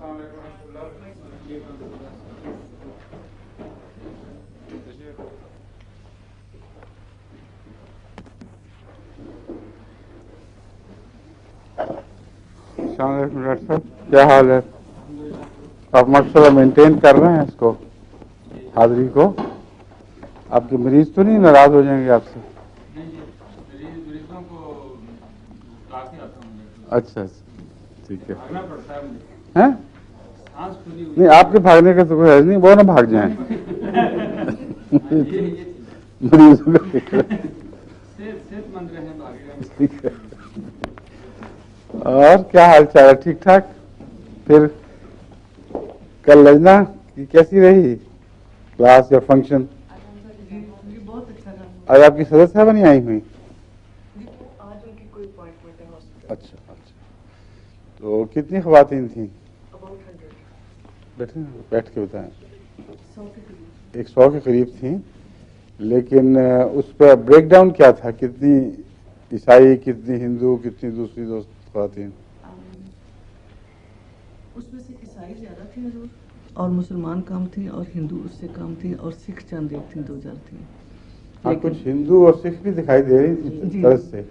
السلام علیکم ڈاکٹر صاحب، کیا حال ہے؟ آپ ماشاء اللہ مینٹین کر رہے ہیں اس کو، حاضری کو؟ آپ کے مریض تو نہیں ناراض ہو جائیں گے آپ سے؟ اچھا اچھا، ٹھیک ہے. نہیں، آپ کے بھاگنے کا تو کوئی حرض نہیں، وہ نہ بھاگ جائیں. مریضوں کا فکر ٹھیک ہے. اور کیا حال چال ہے؟ ٹھیک ٹھاک؟ پھر کل لجنا کی کیسی رہی کلاس یا فنکشن؟ بہت اچھا رہا. آج آپ کی صدر صاحبہ نہیں آئی ہوئی؟ آج ان کی کوئی اپوائنٹمنٹ ہے ہاسپٹل. اچھا اچھا. تو کتنی خواتین تھیں؟ بیٹھ کے بتائیں. 100 کے قریب تھیں، لیکن اس پہ بریک ڈاؤن کیا تھا؟ کتنی عیسائی، کتنی ہندو، کتنی دوسری دوست خواتین؟ اس میں سے عیسائی زیادہ تھے حضور، اور مسلمان کم تھیں، اور ہندو اس سے کم تھیں، اور سکھ چند ایک تھیں، 2 تھیں. ہاں، کچھ ہندو اور سکھ بھی دکھائی دے رہی تھی طرز سے.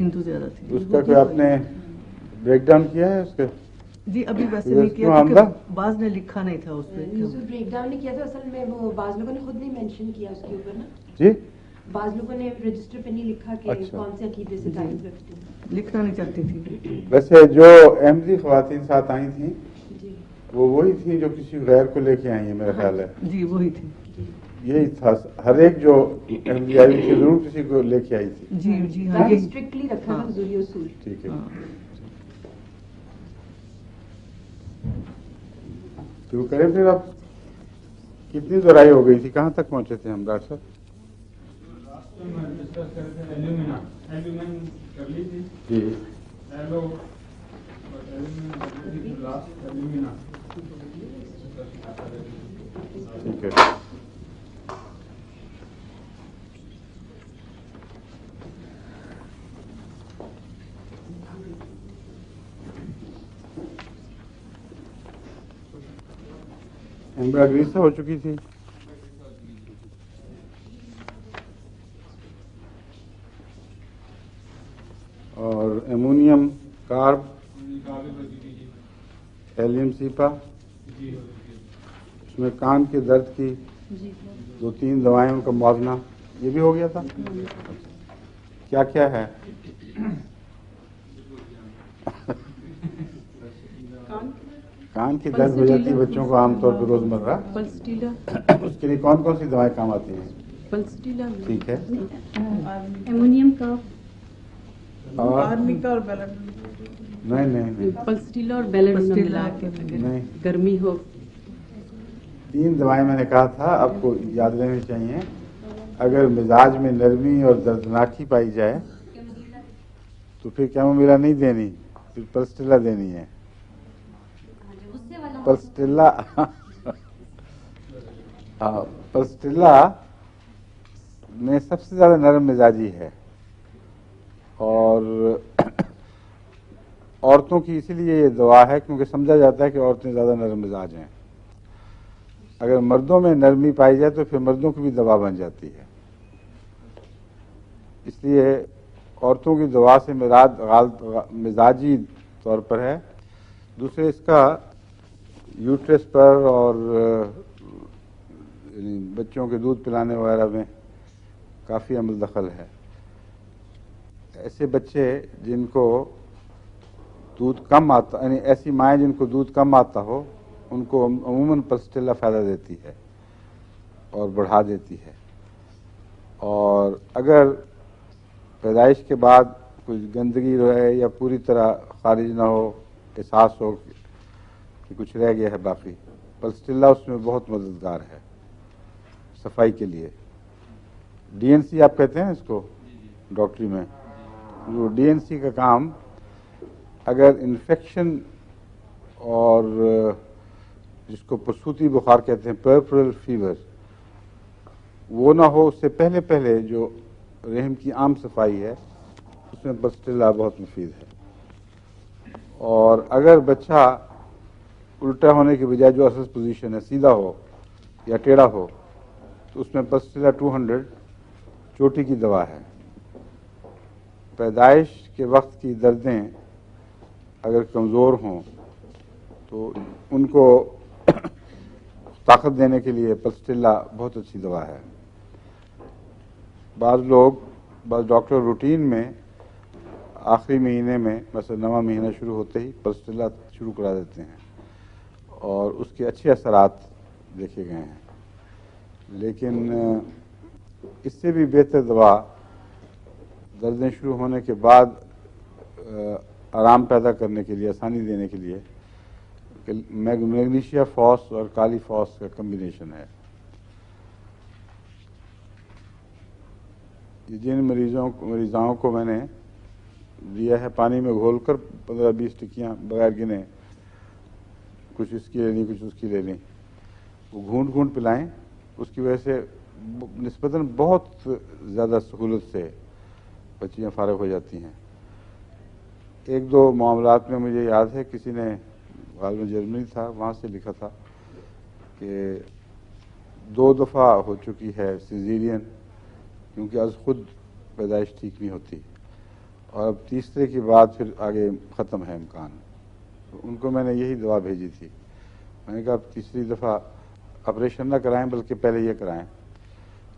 ہندو زیادہ تھیں. اس کا کوئی آپ نے بریک ڈاؤن کیا ہے اس کے؟ جی ابھی ویسے نہیں کیا، کیونکہ بعض نے لکھا نہیں تھا اس پہ. بریک ڈاؤن نہیں کیا تھا اصل میں، وہ بعض لوگوں نے خود نہیں مینشن کیا اس کے اوپر نا. جی، بعض لوگوں نے رجسٹر پہ نہیں لکھا کہ کون سے عقیدے سے تعلق رکھتے ہیں، لکھنا نہیں چاہتی تھی. ویسے جو احمدی خواتین ساتھ آئی تھیں وہ وہی تھیں جو کسی غیر کو لے کے آئی ہیں میرا خیال ہے. جی وہی تھی. یہی تھا، ہر ایک جو احمدی آئی تھی ضرور کسی کو لے کے آئی تھی. جی جی ہاں، یہ اسٹرکٹلی رکھا تھا حضوری اصول. ٹھیک ہے. شروع کریں پھر. آپ کتنی دورائی ہو گئی تھی؟ کہاں تک پہنچے تھے ہم ڈاکٹر صاحب؟ جی ٹھیک ہے. ایمبراگریسا ہو چکی تھی. اور ایمونیم کارب، ہیلیم سیپا، اس میں کان کے درد کی 2-3 دوائیں، ان کا موازنہ یہ بھی ہو گیا تھا. کیا کیا ہے؟ کان کی درد ہو جاتی ہے بچوں کو عام طور پہ روزمرہ. اس کے لیے کون کون سی دوائیں کام آتی ہیں؟ ٹھیک ہے. ایمونیم کا اور نہیں پلسٹیلا اور بیلڈ ملا کے نہیں، گرمی ہو. 3 دوائیں میں نے کہا تھا، آپ کو یاد رہنی چاہیے. اگر مزاج میں نرمی اور دردناکی پائی جائے تو پھر کیمومیلا نہیں دینی، پھر پلسٹیلا دینی ہے. پلسٹیلا ہاں، پلسٹیلا میں سب سے زیادہ نرم مزاجی ہے، اور عورتوں کی اسی لیے یہ دوا ہے کیونکہ سمجھا جاتا ہے کہ عورتیں زیادہ نرم مزاج ہیں. اگر مردوں میں نرمی پائی جائے تو پھر مردوں کی بھی دوا بن جاتی ہے. اس لیے عورتوں کی دوا سے مراد مزاجی طور پر ہے. دوسرے اس کا یوٹرس پر اور بچوں کے دودھ پلانے وغیرہ میں کافی عمل دخل ہے. ایسے بچے جن کو دودھ کم آتا، یعنی ایسی مائیں جن کو دودھ کم آتا ہو، ان کو عموماً پلسٹیلا فائدہ دیتی ہے اور بڑھا دیتی ہے. اور اگر پیدائش کے بعد کچھ گندگی رہے یا پوری طرح خارج نہ ہو، احساس ہو کہ کچھ رہ گیا ہے باقی، پلسٹیلا اس میں بہت مددگار ہے صفائی کے لیے. ڈی این سی آپ کہتے ہیں اس کو ڈاکٹری میں. وہ ڈی این سی کا کام اگر انفیکشن اور جس کو پرسوتی بخار کہتے ہیں، پرپرل فیور، وہ نہ ہو، اس سے پہلے پہلے جو رحم کی عام صفائی ہے اس میں پلسٹیلا بہت مفید ہے. اور اگر بچہ الٹا ہونے کے بجائے جو اصل پوزیشن ہے سیدھا ہو یا ٹیڑھا ہو تو اس میں پلسٹیلا 200 چوٹی کی دوا ہے. پیدائش کے وقت کی دردیں اگر کمزور ہوں تو ان کو طاقت دینے کے لیے پلسٹیلا بہت اچھی دوا ہے. بعض ڈاکٹر روٹین میں آخری مہینے میں مثلا 9واں مہینہ شروع ہوتے ہی پلسٹیلا شروع کرا دیتے ہیں اور اس کے اچھے اثرات دیکھے گئے ہیں. لیکن اس سے بھی بہتر دوا دردیں شروع ہونے کے بعد آرام پیدا کرنے کے لیے، آسانی دینے کے لیے میگنیشیا فاس اور کالی فاس کا کمبینیشن ہے. جن مریضاؤں کو میں نے دیا ہے پانی میں گھول کر 15-20 ٹکیاں بغیر گنے، کچھ اس کی لینی کچھ اس کی لینی، وہ گھونٹ گھونٹ پلائیں. اس کی وجہ سے نسبتاً بہت زیادہ سہولت سے بچیاں فارغ ہو جاتی ہیں. 1-2 معاملات میں مجھے یاد ہے کسی نے غالباً جرمنی تھا، وہاں سے لکھا تھا کہ 2 دفعہ ہو چکی ہے سیزیرین کیونکہ از خود پیدائش ٹھیک نہیں ہوتی، اور اب تیسرے کے بعد پھر آگے ختم ہے امکان. ان کو میں نے یہی دوا بھیجی تھی. میں نے کہا اب تیسری دفعہ آپریشن نہ کرائیں بلکہ پہلے یہ کرائیں.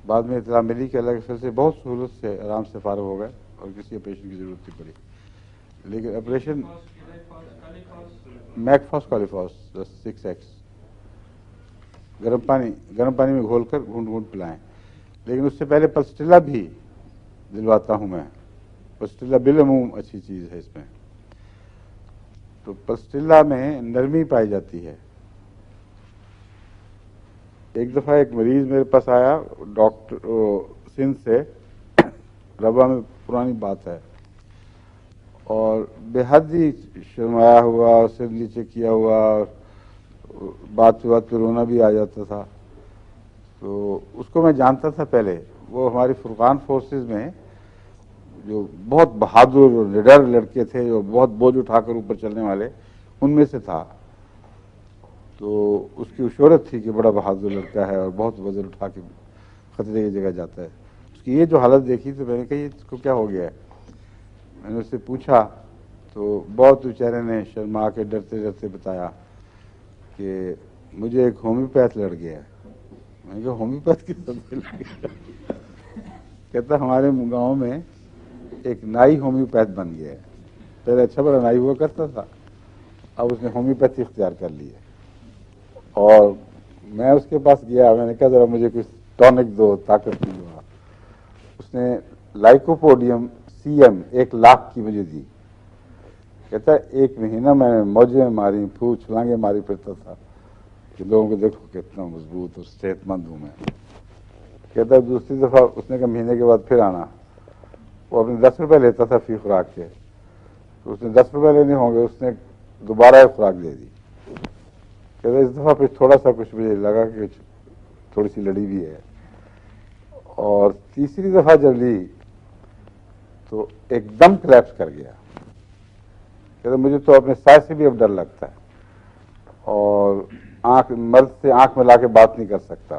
بعد میں اطلاع ملی کہ اللہ کے فضل سے بہت سہولت سے آرام سے فارغ ہو گئے اور کسی آپریشن کی ضرورت نہیں پڑی. لیکن آپریشن میکفاس کالیفاس 6X گرم پانی میں گھول کر گھونٹ گھونٹ پلائیں. لیکن اس سے پہلے پلسٹیلا بھی دلواتا ہوں میں. پلسٹیلا بالعموم اچھی چیز ہے. اس میں تو پلسٹیلا میں نرمی پائی جاتی ہے. ایک دفعہ ایک مریض میرے پاس آیا ڈاکٹر سندھ سے، ربا میں پرانی بات ہے، اور بے حد ہی شرمایا ہوا، سر نیچے کیا ہوا، بات پہ رونا بھی آ جاتا تھا. تو اس کو میں جانتا تھا پہلے. وہ ہماری فرقان فورسز میں جو بہت بہادر اور نڈر لڑکے تھے، جو بہت بوجھ اٹھا کر اوپر چلنے والے، ان میں سے تھا. تو اس کی شہرت تھی کہ بڑا بہادر لڑکا ہے اور بہت وزن اٹھا کے خطرے کی جگہ جاتا ہے. اس کی یہ جو حالت دیکھی تو میں نے کہا یہ اس کو کیا ہو گیا ہے. میں نے اس سے پوچھا تو بہت بیچارے نے شرما کے ڈرتے ڈرتے بتایا کہ مجھے ایک ہومیوپیتھ لڑ گیا ہے. میں نے کہا ہومیوپیتھ کی طرف لڑ گیا؟ کہتا ہمارے گاؤں میں ایک نائی ہومیوپیتھ بن گیا ہے. پہلے اچھا بڑا نائی ہوا کرتا تھا، اب اس نے ہومیوپیتھی اختیار کر لی ہے. اور میں اس کے پاس گیا، میں نے کہا ذرا مجھے کچھ ٹونک دو، طاقت کی دو. اس نے لائکوپوڈیم CM 1 لاکھ کی مجھے دی. کہتا 1 مہینہ میں نے موجیں ماری، چھلانگیں ماری پھرتا تھا کہ لوگوں کو دیکھو کتنا مضبوط اور صحت مند ہوں میں. کہتا دوسری دفعہ اس نے کہا مہینے کے بعد پھر آنا. وہ اپنے 10 روپے لیتا تھا فی خوراک کے، تو اس نے 10 روپے لینے ہوں گے، اس نے دوبارہ ایک خوراک دے دی. کہتا اس دفعہ پھر تھوڑا سا کچھ مجھے لگا کہ تھوڑی سی لڑی بھی ہے. اور تیسری دفعہ جب لی تو ایک دم کلیپس کر گیا. کہتا مجھے تو اپنے سائے سے بھی اب ڈر لگتا ہے اور مرد سے آنکھ ملا کے بات نہیں کر سکتا.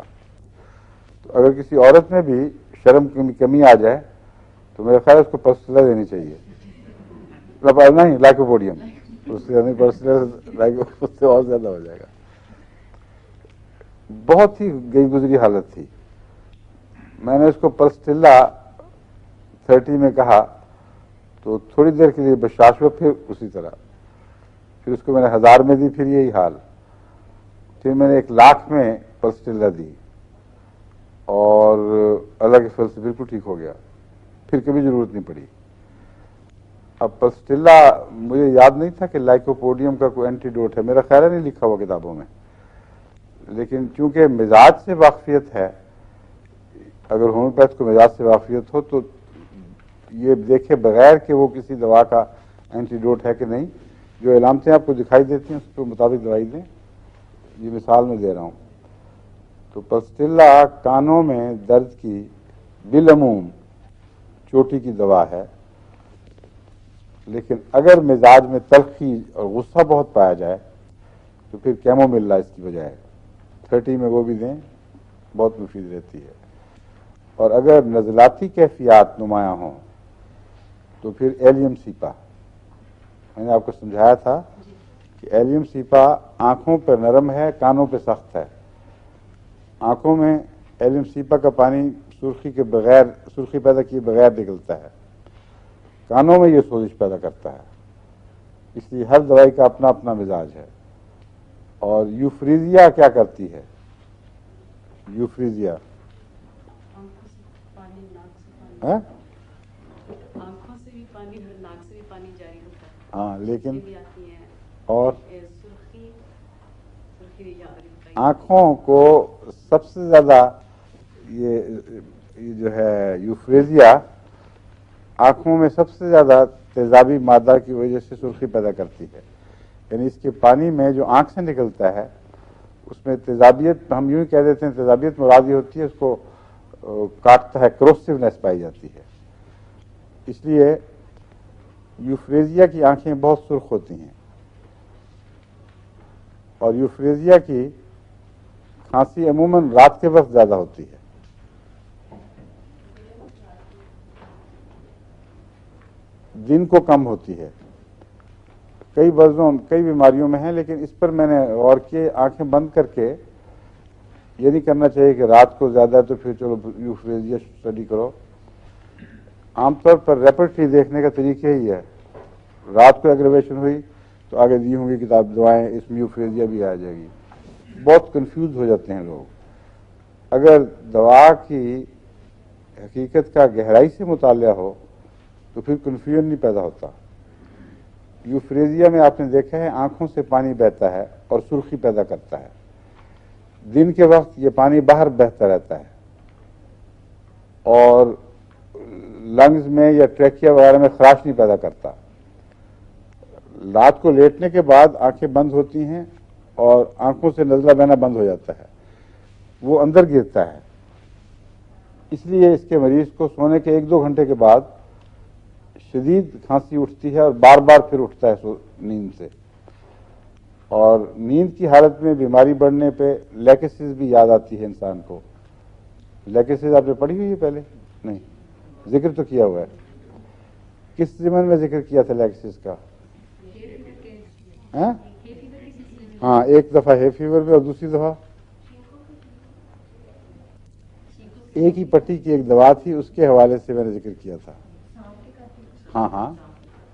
تو اگر کسی عورت میں بھی شرم کی کمی آ جائے تو میرے خیال اس کو پلسٹیلا دینی چاہیے. نہیں لائکوپوڈیم، اس سے اور زیادہ ہو جائے گا. بہت ہی گئی گزری حالت تھی. میں نے اس کو پلسٹیلا 30 میں کہا تو تھوڑی دیر کے لیے بشاشو، پھر اسی طرح. پھر اس کو میں نے 1000 میں دی، پھر یہی حال. پھر میں نے 1 لاکھ میں پلسٹیلا دی اور اللہ کے فضل سے بالکل ٹھیک ہو گیا. پھر کبھی ضرورت نہیں پڑی. اب پلسٹیلا مجھے یاد نہیں تھا کہ لائکوپوڈیم کا کوئی اینٹی ڈوٹ ہے، میرا خیال ہے نہیں لکھا ہوا کتابوں میں. لیکن چونکہ مزاج سے واقفیت ہے، اگر ہومیوپیتھ کو مزاج سے واقفیت ہو تو یہ دیکھے بغیر کہ وہ کسی دوا کا اینٹی ڈوٹ ہے کہ نہیں، جو علامتیں آپ کو دکھائی دیتی ہیں اس کے مطابق دوائی دیں. یہ مثال میں دے رہا ہوں. تو پلسٹیلا کانوں میں درد کی بالعموم چوٹی کی دوا ہے. لیکن اگر مزاج میں تلخی اور غصہ بہت پایا جائے تو پھر کیموملا اس کی بجائے 30 میں وہ بھی دیں، بہت مفید رہتی ہے. اور اگر نزلاتی کیفیات نمایاں ہوں تو پھر ایلیم سیپا. میں نے آپ کو سمجھایا تھا کہ ایلیم سیپا آنکھوں پر نرم ہے، کانوں پہ سخت ہے. آنکھوں میں ایلیم سیپا کا پانی سرخی پیدا کیے بغیر نکلتا ہے، کانوں میں یہ سوزش پیدا کرتا ہے. اس لیے ہر دوائی کا اپنا اپنا مزاج ہے. اور یوفریزیا کیا کرتی ہے؟ یوفریزیا آنکھوں سے بھی پانی اور ناک سے بھی پانی جاری ہوتا ہے. ہاں، لیکن بھی آتی ہیں اور سرخی آنکھوں کو سب سے زیادہ یہ جو ہے یوفریزیا آنکھوں میں سب سے زیادہ تیزابی مادہ کی وجہ سے سرخی پیدا کرتی ہے. یعنی اس کے پانی میں جو آنکھ سے نکلتا ہے اس میں تیزابیت، ہم یوں ہی کہہ دیتے ہیں تیزابیت مراد یہ ہوتی ہے، اس کو کاٹتا ہے، کروسیونیس پائی جاتی ہے. اس لیے یوفریزیا کی آنکھیں بہت سرخ ہوتی ہیں، اور یوفریزیا کی کھانسی عموماً رات کے وقت زیادہ ہوتی ہے. دن کو کم ہوتی ہے. کئی وجہوں کئی بیماریوں میں ہیں، لیکن اس پر میں نے غور کیے. آنکھیں بند کر کے یہ نہیں کرنا چاہیے کہ رات کو زیادہ ہے تو پھر چلو یوفریزیا اسٹڈی کرو. عام طور پر ریپرٹری دیکھنے کا طریقہ ہی ہے، رات کو ایگریویشن ہوئی تو آگے دی ہوں گی کتاب دوائیں، اس میں یوفریزیا بھی آ جائے گی. بہت کنفیوز ہو جاتے ہیں لوگ. اگر دوا کی حقیقت کا گہرائی سے مطالعہ ہو تو پھر کنفیوژن نہیں پیدا ہوتا. یوفریزیا میں آپ نے دیکھا ہے آنکھوں سے پانی بہتا ہے اور سرخی پیدا کرتا ہے. دن کے وقت یہ پانی باہر بہتا رہتا ہے اور لنگز میں یا ٹریکیا وغیرہ میں خراش نہیں پیدا کرتا. رات کو لیٹنے کے بعد آنکھیں بند ہوتی ہیں اور آنکھوں سے نزلہ بہنا بند ہو جاتا ہے، وہ اندر گرتا ہے. اس لیے اس کے مریض کو سونے کے 1-2 گھنٹے کے بعد شدید کھانسی اٹھتی ہے اور بار بار پھر اٹھتا ہے نیند سے. اور نیند کی حالت میں بیماری بڑھنے پہ لیکسس بھی یاد آتی ہے انسان کو. لیکسس آپ نے پڑھی ہوئی ہے پہلے؟ نہیں، ذکر تو کیا ہوا ہے. کس ضمن میں ذکر کیا تھا لیکسس کا؟ ہاں، ایک دفعہ ہے فیور میں اور دوسری دفعہ ایک ہی پٹی کی ایک دوا تھی، اس کے حوالے سے میں نے ذکر کیا تھا. ہاں ہاں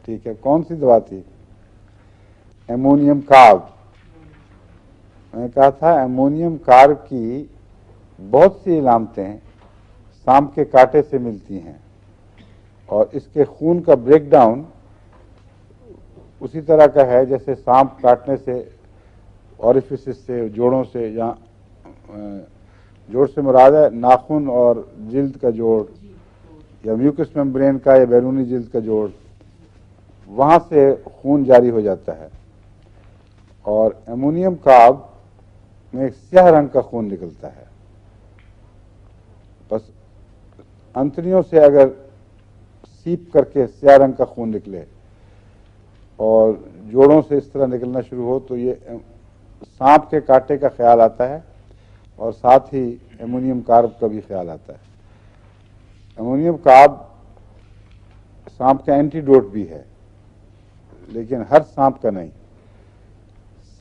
ٹھیک ہے. کون سی دوا تھی؟ ایمونیم کارب. میں نے کہا تھا ایمونیم کارب کی بہت سی علامتیں سانپ کے کاٹے سے ملتی ہیں، اور اس کے خون کا بریک ڈاؤن اسی طرح کا ہے جیسے سانپ کاٹنے سے اوریفسس سے، جوڑوں سے، یا جوڑ سے مراد ہے ناخن اور جلد کا جوڑ، یا میوکس ممبرین کا یا بیرونی جلد کا جوڑ، وہاں سے خون جاری ہو جاتا ہے. اور ایمونیم کارب میں ایک سیاہ رنگ کا خون نکلتا ہے. بس انتڑیوں سے اگر سیپ کر کے سیاہ رنگ کا خون نکلے اور جوڑوں سے اس طرح نکلنا شروع ہو تو یہ سانپ کے کاٹے کا خیال آتا ہے، اور ساتھ ہی ایمونیم کارب کا بھی خیال آتا ہے. ایمونیم کارب سانپ کا اینٹی ڈوٹ بھی ہے، لیکن ہر سانپ کا نہیں.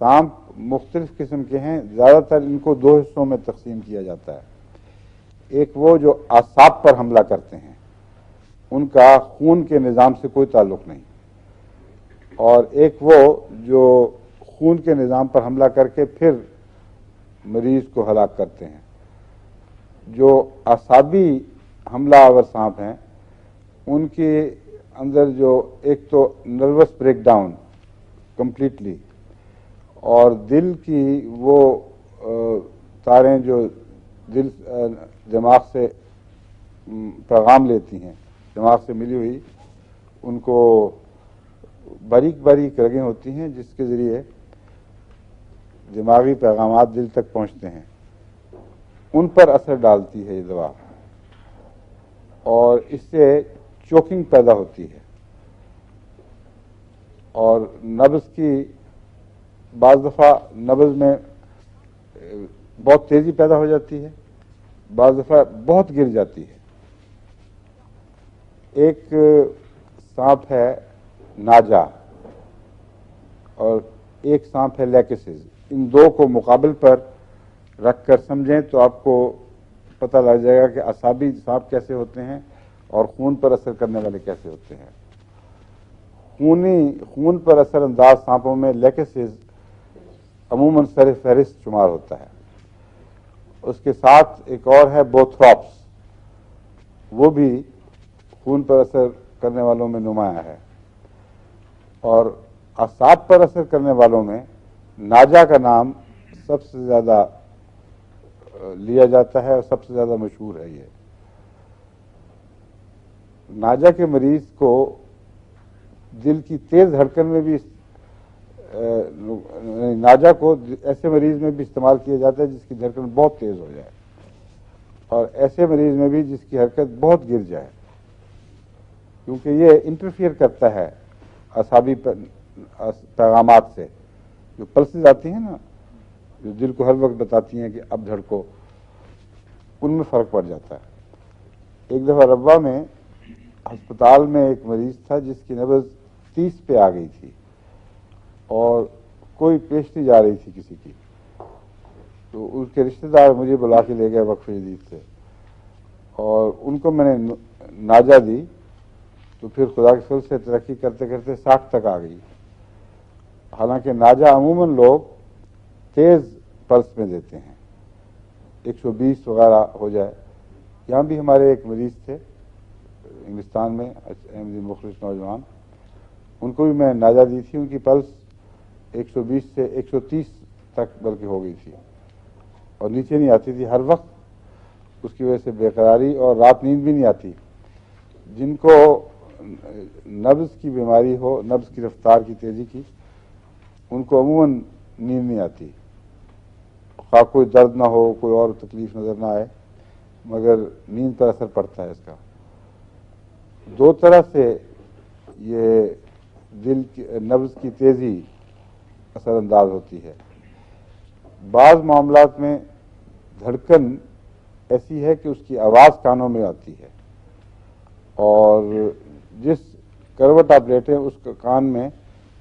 سانپ مختلف قسم کے ہیں، زیادہ تر ان کو 2 حصوں میں تقسیم کیا جاتا ہے. ایک وہ جو اعصاب پر حملہ کرتے ہیں، ان کا خون کے نظام سے کوئی تعلق نہیں، اور ایک وہ جو خون کے نظام پر حملہ کر کے پھر مریض کو ہلاک کرتے ہیں. جو اعصابی حملہ آور سانپ ہیں ان کے اندر جو ایک تو نروس بریک ڈاؤن کمپلیٹلی، اور دل کی وہ تاریں جو دل دماغ سے پیغام لیتی ہیں، دماغ سے ملی ہوئی، ان کو باریک باریک رگیں ہوتی ہیں جس کے ذریعے دماغی پیغامات دل تک پہنچتے ہیں، ان پر اثر ڈالتی ہے یہ دوا، اور اس سے چوکنگ پیدا ہوتی ہے اور نبض کی بعض دفعہ نبض میں بہت تیزی پیدا ہو جاتی ہے، بعض دفعہ بہت گر جاتی ہے۔ ایک سانپ ہے ناجا اور ایک سانپ ہے لیکسز، ان دو کو مقابل پر رکھ کر سمجھیں تو آپ کو پتہ لگ جائے گا کہ اعصابی سانپ کیسے ہوتے ہیں اور خون پر اثر کرنے والے کیسے ہوتے ہیں۔ خون پر اثر انداز سانپوں میں لیکسز عموماً سر فہرست شمار ہوتا ہے۔ اس کے ساتھ ایک اور ہے بوتھراپس، وہ بھی خون پر اثر کرنے والوں میں نمایاں ہے۔ اور اعصاب پر اثر کرنے والوں میں ناجا کا نام سب سے زیادہ لیا جاتا ہے اور سب سے زیادہ مشہور ہے۔ یہ ناجا کے مریض کو دل کی تیز دھڑکن میں بھی ناجا کو ایسے مریض میں بھی استعمال کیا جاتا ہے جس کی دھڑکن بہت تیز ہو جائے، اور ایسے مریض میں بھی جس کی حرکت بہت گر جائے، کیونکہ یہ انٹرفیئر کرتا ہے اعصابی پیغامات سے۔ جو پلسز آتی ہیں نا، جو دل کو ہر وقت بتاتی ہیں کہ اب دھڑکو، ان میں فرق پڑ جاتا ہے۔ ایک دفعہ ربوہ میں ہسپتال میں ایک مریض تھا جس کی نبض 30 پہ آ گئی تھی اور کوئی پیش نہیں جا رہی تھی کسی کی، تو اس کے رشتہ دار مجھے بلا کے لے گئے وقف جدید سے، اور ان کو میں نے ناجا دی، تو پھر خدا کے فضل سے ترقی کرتے کرتے 60 تک آ گئی۔ حالانکہ ناجا عموماً لوگ تیز پلس میں دیتے ہیں، 120 وغیرہ ہو جائے۔ یہاں بھی ہمارے ایک مریض تھے انگلستان میں، احمدی مخلص نوجوان، ان کو بھی میں ناجا دی تھی، ان کی پلس 120 سے 130 تک بلکہ ہو گئی تھی اور نیچے نہیں آتی تھی ہر وقت، اس کی وجہ سے بے قراری اور رات نیند بھی نہیں آتی۔ جن کو نبض کی بیماری ہو، نبض کی رفتار کی تیزی کی، ان کو عموماً نیند نہیں آتی، خواہ کوئی درد نہ ہو، کوئی اور تکلیف نظر نہ آئے، مگر نیند پر اثر پڑتا ہے اس کا۔ دو طرح سے یہ دل کی نبض کی تیزی اثر انداز ہوتی ہے۔ بعض معاملات میں دھڑکن ایسی ہے کہ اس کی آواز کانوں میں آتی ہے، اور جس کروٹ آپ لیٹیں اس کے کان میں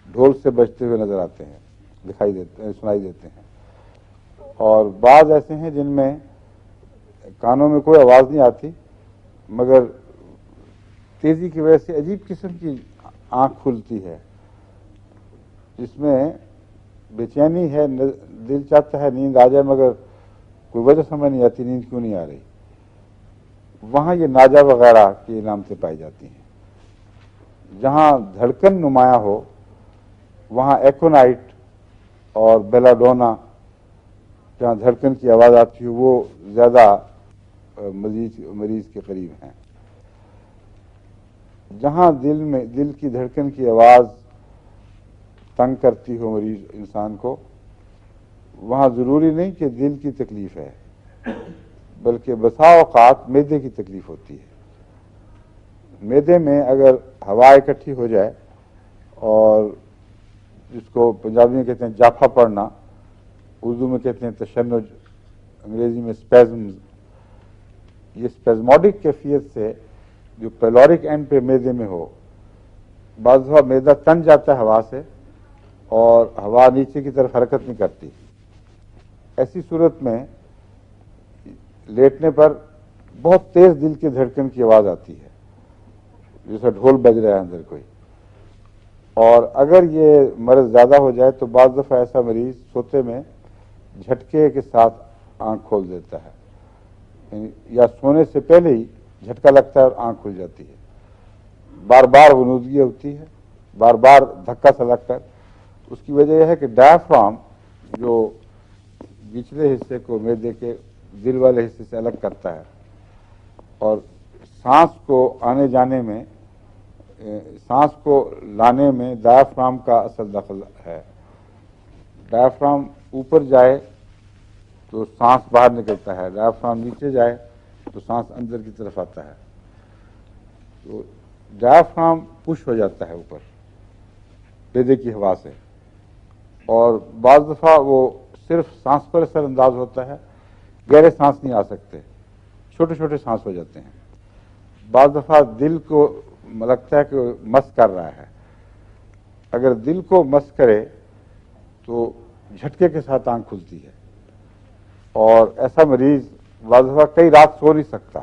ڈھول سے بجتے ہوئے نظر آتے ہیں، سنائی دیتے ہیں۔ اور بعض ایسے ہیں جن میں کانوں میں کوئی آواز نہیں آتی، مگر تیزی کی وجہ سے عجیب قسم کی آنکھ کھلتی ہے، جس میں بے چینی ہے، دل چاہتا ہے نیند آ جائے مگر کوئی وجہ سمجھ نہیں آتی نیند کیوں نہیں آ رہی۔ وہاں یہ ناجا وغیرہ کی علامتیں پائی جاتی ہیں۔ جہاں دھڑکن نمایاں ہو وہاں ایکونائٹ اور بیلاڈونا، جہاں دھڑکن کی آواز آتی ہے، وہ زیادہ مریض کے قریب ہیں۔ جہاں دل کی دھڑکن کی آواز تنگ کرتی ہو مریض انسان کو، وہاں ضروری نہیں کہ دل کی تکلیف ہے، بلکہ بسا اوقات معدے کی تکلیف ہوتی ہے۔ معدے میں اگر ہوا اکٹھی ہو جائے، اور جس کو پنجابی میں کہتے ہیں جافا پڑنا، اردو میں کہتے ہیں تشنج، انگریزی میں اسپیزمز، یہ اسپیزموڈک کیفیت سے جو پیلورک اینڈ پہ معدے میں ہو، بعض دفعہ معدہ تن جاتا ہے ہوا سے اور ہوا نیچے کی طرف حرکت نہیں کرتی۔ ایسی صورت میں لیٹنے پر بہت تیز دل کی دھڑکن کی آواز آتی ہے، جیسا ڈھول بج رہا ہے اندر کوئی۔ اور اگر یہ مرض زیادہ ہو جائے تو بعض دفعہ ایسا مریض سوتے میں جھٹکے کے ساتھ آنکھ کھول دیتا ہے، یعنی یا سونے سے پہلے ہی جھٹکا لگتا ہے اور آنکھ کھل جاتی ہے، بار بار غنودگی ہوتی ہے، بار بار دھکا سا لگتا ہے۔ اس کی وجہ یہ ہے کہ ڈایافرام جو نچلے حصے کو معدے کے دل والے حصے سے الگ کرتا ہے، اور سانس کو آنے جانے میں، سانس کو لانے میں ڈایافرام کا اصل دخل ہے۔ ڈایافرام اوپر جائے تو سانس باہر نکلتا ہے، ڈایافرام نیچے جائے تو سانس اندر کی طرف آتا ہے۔ تو ڈایافرام پش ہو جاتا ہے اوپر معدے کی ہوا سے، اور بعض دفعہ وہ صرف سانس پر اثر انداز ہوتا ہے، گہرے سانس نہیں آ سکتے، چھوٹے چھوٹے سانس ہو جاتے ہیں۔ بعض دفعہ دل کو لگتا ہے کہ مس کر رہا ہے، اگر دل کو مس کرے تو جھٹکے کے ساتھ آنکھ کھلتی ہے، اور ایسا مریض بعض دفعہ کئی رات سو نہیں سکتا۔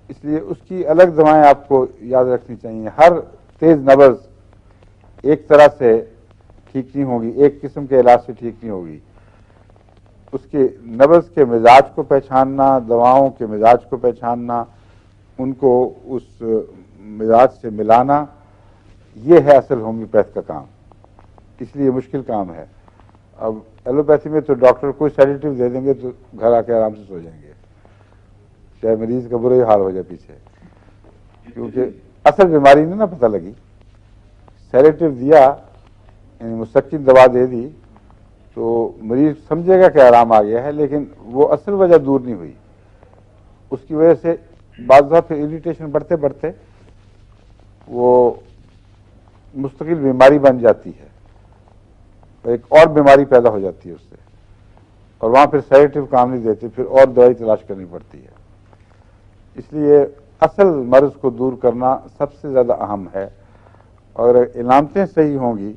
اس لیے اس کی الگ دوائیں آپ کو یاد رکھنی چاہیے۔ ہر تیز نبض ایک طرح سے ٹھیک نہیں ہوگی، ایک قسم کے علاج سے ٹھیک نہیں ہوگی۔ اس کے نبض کے مزاج کو پہچاننا، دواؤں کے مزاج کو پہچاننا، ان کو اس مزاج سے ملانا، یہ ہے اصل ہومیوپیتھ کا کام۔ اس لیے مشکل کام ہے۔ اب ایلوپیتھی میں تو ڈاکٹر کوئی سیڈیٹو دے دیں گے تو گھر آ کے آرام سے سو جائیں گے، چاہے مریض کا برا ہی حال ہو جائے پیچھے، کیونکہ اصل بیماری نہیں نا پتہ لگی۔ سیڈیٹو دیا، یعنی مسکن دوا دے دی، تو مریض سمجھے گا کہ آرام آ گیا ہے، لیکن وہ اصل وجہ دور نہیں ہوئی۔ اس کی وجہ سے بعض دفعہ پھر اریٹیشن بڑھتے بڑھتے وہ مستقل بیماری بن جاتی ہے، ایک اور بیماری پیدا ہو جاتی ہے اس سے، اور وہاں پھر سیڈیٹو کام نہیں دیتے، پھر اور دوائی تلاش کرنی پڑتی ہے۔ اس لیے اصل مرض کو دور کرنا سب سے زیادہ اہم ہے، اور اگر علامتیں صحیح ہوں گی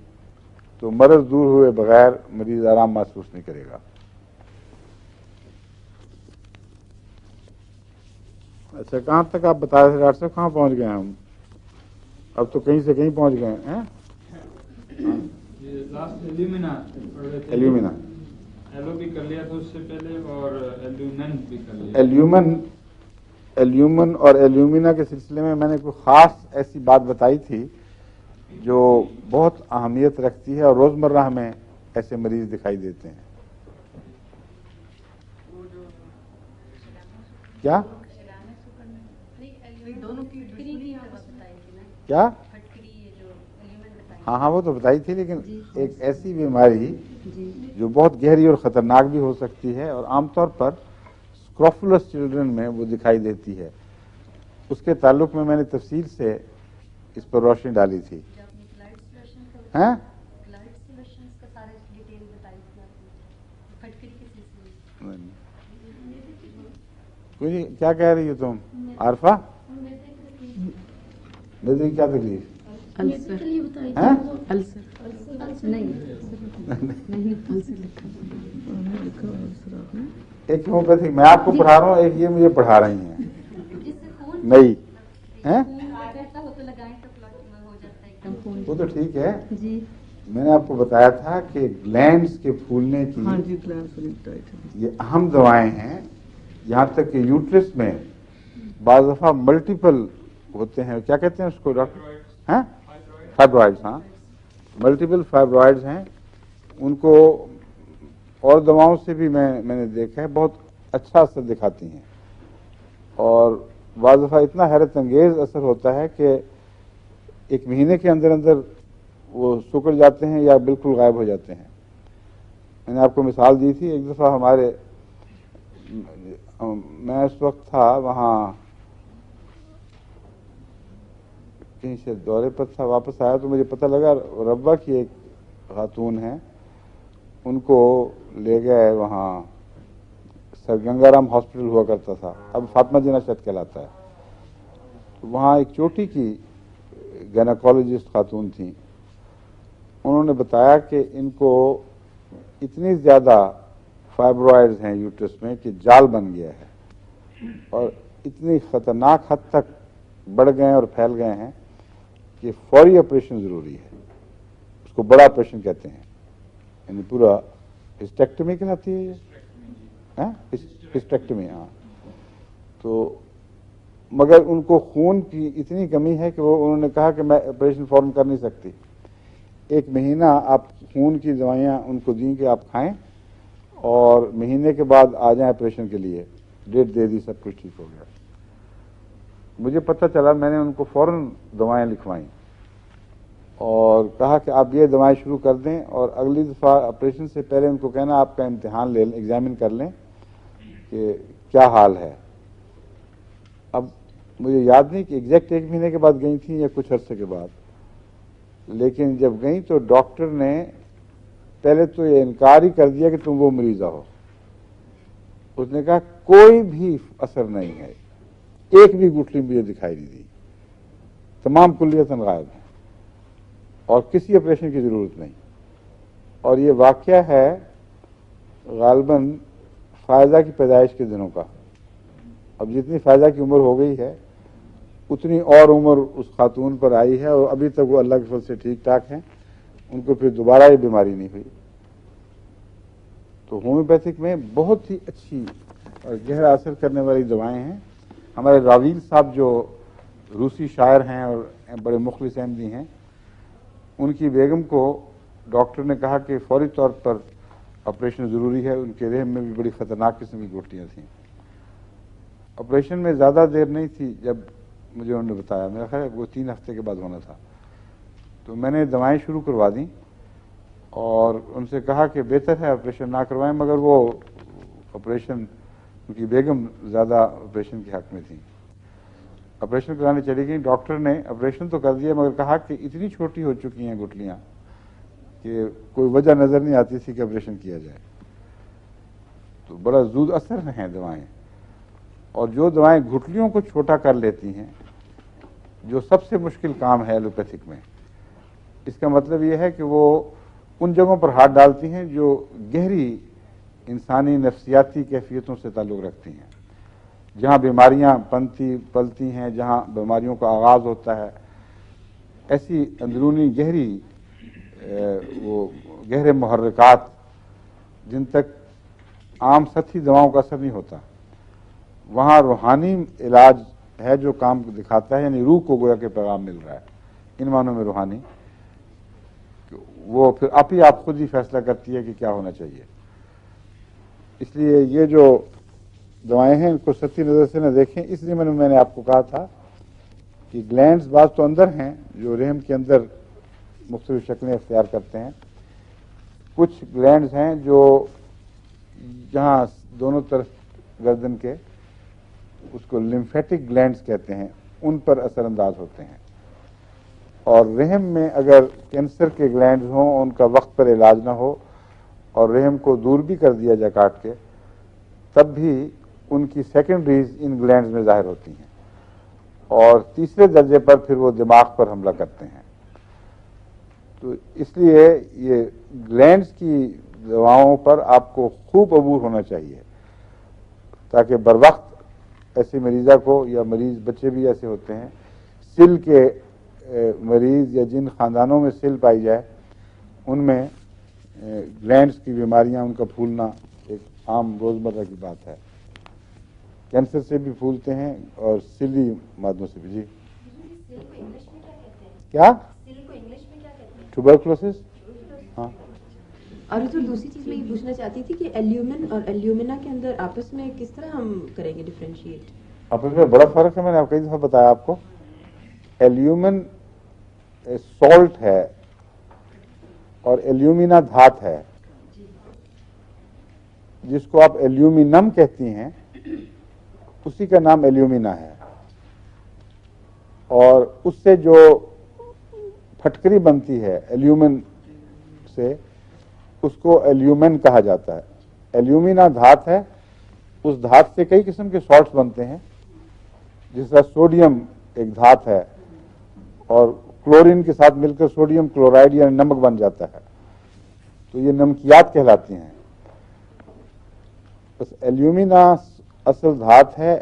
تو مرض دور ہوئے بغیر مریض آرام محسوس نہیں کرے گا۔ اچھا، کہاں تک آپ بتا رہے تھے ڈاکٹر صاحب؟ کہاں پہنچ گئے ہم؟ اب تو کہیں سے کہیں پہنچ گئے ہیں۔ ایلیومنا ایلو بھی کر لیا تھا اس سے پہلے، اور ایلومن بھی کر لیا۔ ایلیومن اور ایلیومنا کے سلسلے میں میں نے کوئی خاص ایسی بات بتائی تھی جو بہت اہمیت رکھتی ہے، اور روزمرہ ہمیں ایسے مریض دکھائی دیتے ہیں۔ کیا کیا؟ ہاں وہ تو بتائی تھی، لیکن ایک ایسی بیماری جو بہت گہری اور خطرناک بھی ہو سکتی ہے، اور عام طور پر اسکروفولس چلڈرن میں وہ دکھائی دیتی ہے، اس کے تعلق میں نے تفصیل سے اس پر روشنی ڈالی تھی۔ ہاں کوئی نہیں، کیا کہہ رہی ہو تم عارفہ؟ میری کیا تکلیف؟ ایک ہومیوپیتھی میں آپ کو پڑھا رہا ہوں، ایک یہ مجھے پڑھا رہی ہیں نہیں، وہ تو ٹھیک ہے۔ میں نے آپ کو بتایا تھا کہ گلینڈز کے پھولنے کی یہ اہم دوائیں ہیں، یہاں تک کہ یوٹرس میں بعض دفعہ ملٹیپل ہوتے ہیں، کیا کہتے ہیں اس کو ڈاکٹر؟ ہاں فائبرائڈز، ہاں ملٹیپل فائبرائڈز ہیں، ان کو اور دواؤں سے بھی میں نے دیکھا ہے بہت اچھا اثر دکھاتی ہیں، اور بعض دفعہ اتنا حیرت انگیز اثر ہوتا ہے کہ ایک مہینے کے اندر اندر وہ سکڑ جاتے ہیں یا بالکل غائب ہو جاتے ہیں۔ میں نے آپ کو مثال دی تھی، ایک دفعہ میں اس وقت تھا وہاں کہیں سے دورے پر تھا، واپس آیا تو مجھے پتہ لگا ربا کی ایک خاتون ہیں، ان کو لے گئے وہاں، سر گنگا رام ہاسپٹل ہوا کرتا تھا، اب فاطمہ جناح شت کہلاتا ہے، وہاں ایک چوٹی کی گائنیکولوجسٹ خاتون تھیں، انہوں نے بتایا کہ ان کو اتنی زیادہ فائبرائڈز ہیں یوٹرس میں کہ جال بن گیا ہے، اور اتنی خطرناک حد تک بڑھ گئے اور پھیل گئے ہیں کہ فوری آپریشن ضروری ہے، اس کو بڑا آپریشن کہتے ہیں، یعنی پورا ہسٹیکٹمی کہلاتی ہے یہ، ہسٹیکٹمی، ہاں۔ تو مگر ان کو خون کی اتنی کمی ہے کہ انہوں نے کہا کہ میں آپریشن فوراً کر نہیں سکتی، ایک مہینہ آپ خون کی دوائیاں ان کو دیں کہ آپ کھائیں، اور مہینے کے بعد آ جائیں آپریشن کے لیے، ڈیٹ دے دی، سب کچھ ٹھیک ہو گیا۔ مجھے پتہ چلا، میں نے ان کو فوراً دوائیں لکھوائیں اور کہا کہ آپ یہ دوائیں شروع کر دیں، اور اگلی دفعہ آپریشن سے پہلے ان کو کہنا آپ کا امتحان لے لیں، ایگزامن کر لیں کہ کیا حال ہے۔ اب مجھے یاد نہیں کہ ایگزیکٹ ایک مہینے کے بعد گئی تھیں یا کچھ عرصے کے بعد، لیکن جب گئیں تو ڈاکٹر نے پہلے تو یہ انکار ہی کر دیا کہ تم وہ مریضہ ہو. اس نے کہا کوئی بھی اثر نہیں ہے, ایک بھی گٹھلی مجھے دکھائی نہیں دی, تمام کلیتاً غائب ہیں اور کسی آپریشن کی ضرورت نہیں. اور یہ واقعہ ہے غالباً فائزہ کی پیدائش کے دنوں کا. اب جتنی فائزہ کی عمر ہو گئی ہے اتنی اور عمر اس خاتون پر آئی ہے اور ابھی تک وہ اللہ کے فضل سے ٹھیک ٹھاک ہیں, ان کو پھر دوبارہ یہ بیماری نہیں ہوئی. تو ہومیوپیتھک میں بہت ہی اچھی اور گہرا اثر کرنے والی دوائیں ہیں. ہمارے راویل صاحب جو روسی شاعر ہیں اور بڑے مخلص احمدی ہیں, ان کی بیگم کو ڈاکٹر نے کہا کہ فوری طور پر آپریشن ضروری ہے. ان کے رحم میں بھی بڑی خطرناک قسم کی گٹھلیاں تھیں. آپریشن میں زیادہ دیر نہیں تھی جب مجھے انہوں نے بتایا, میرا خیال ہے وہ 3 ہفتے کے بعد ہونا تھا. تو میں نے دوائیں شروع کروا دیں اور ان سے کہا کہ بہتر ہے آپریشن نہ کروائیں, مگر وہ آپریشن, ان کی بیگم زیادہ آپریشن کے حق میں تھیں. آپریشن کرانے چلی گئیں. ڈاکٹر نے آپریشن تو کر دیا مگر کہا کہ اتنی چھوٹی ہو چکی ہیں گٹھلیاں کہ کوئی وجہ نظر نہیں آتی تھی کہ آپریشن کیا جائے. تو بڑا زود اثر ہیں دوائیں. اور جو دوائیں گٹھلیوں کو چھوٹا کر لیتی ہیں, جو سب سے مشکل کام ہے ایلوپیتھک میں, اس کا مطلب یہ ہے کہ وہ ان جگہوں پر ہاتھ ڈالتی ہیں جو گہری انسانی نفسیاتی کیفیتوں سے تعلق رکھتی ہیں, جہاں بیماریاں پلتی ہیں, جہاں بیماریوں کا آغاز ہوتا ہے. ایسی اندرونی وہ گہرے محرکات جن تک عام سطحی دواؤں کا اثر نہیں ہوتا, وہاں روحانی علاج ہے جو کام دکھاتا ہے. یعنی روح کو گویا کہ پیغام مل رہا ہے, ان معنوں میں روحانی. وہ پھر آپ خود ہی فیصلہ کرتی ہے کہ کیا ہونا چاہیے. اس لیے یہ جو دوائیں ہیں ان کو سطحی نظر سے نہ دیکھیں. اس لیے میں نے آپ کو کہا تھا کہ گلینڈز بعض تو اندر ہیں جو رحم کے اندر مختلف شکلیں اختیار کرتے ہیں. کچھ گلینڈز ہیں جو جہاں دونوں طرف گردن کے, اس کو لمفیٹک گلینڈز کہتے ہیں, ان پر اثر انداز ہوتے ہیں. اور رحم میں اگر کینسر کے گلینڈز ہوں, ان کا وقت پر علاج نہ ہو اور رحم کو دور بھی کر دیا جائے کاٹ کے, تب بھی ان کی سیکنڈریز ان گلینڈز میں ظاہر ہوتی ہیں اور تیسرے درجے پر پھر وہ دماغ پر حملہ کرتے ہیں. تو اس لیے یہ گلینڈز کی دواؤں پر آپ کو خوب عبور ہونا چاہیے تاکہ بروقت ایسے مریضہ کو, یا مریض بچے بھی ایسے ہوتے ہیں سل کے مریض, یا جن خاندانوں میں سل پائی جائے ان میں گلینڈز کی بیماریاں, ان کا پھولنا ایک عام روزمرہ کی بات ہے. کینسر سے بھی پھولتے ہیں اور سلی مادوں سے بھی. جی کیا ٹوبرکلوسس؟ ہاں. اور حضور دوسری چیز میں یہ پوچھنا چاہتی تھی کہ ایلیومن اور ایلیومنا کے اندر آپس میں کس طرح ہم کریں گے ڈفرینشیٹ؟ آپس میں بڑا فرق ہے, میں نے کئی دفعہ بتایا آپ کو. ایلیومن سالٹ ہے اور ایلیومینا دھات ہے. جس کو آپ ایلیومینم کہتی ہیں اسی کا نام ایلیومینا ہے. اور اس سے جو پھٹکری بنتی ہے ایلیومن سے, اس کو ایلیومن کہا جاتا ہے. ایلیومینا دھات ہے, اس دھات سے کئی قسم کے سالٹس بنتے ہیں. جس طرح سوڈیم ایک دھات ہے اور کلورین کے ساتھ مل کر سوڈیم کلورائڈ یعنی نمک بن جاتا ہے, تو یہ نمکیات کہلاتی ہیں. بس ایلیومینا اصل دھات ہے,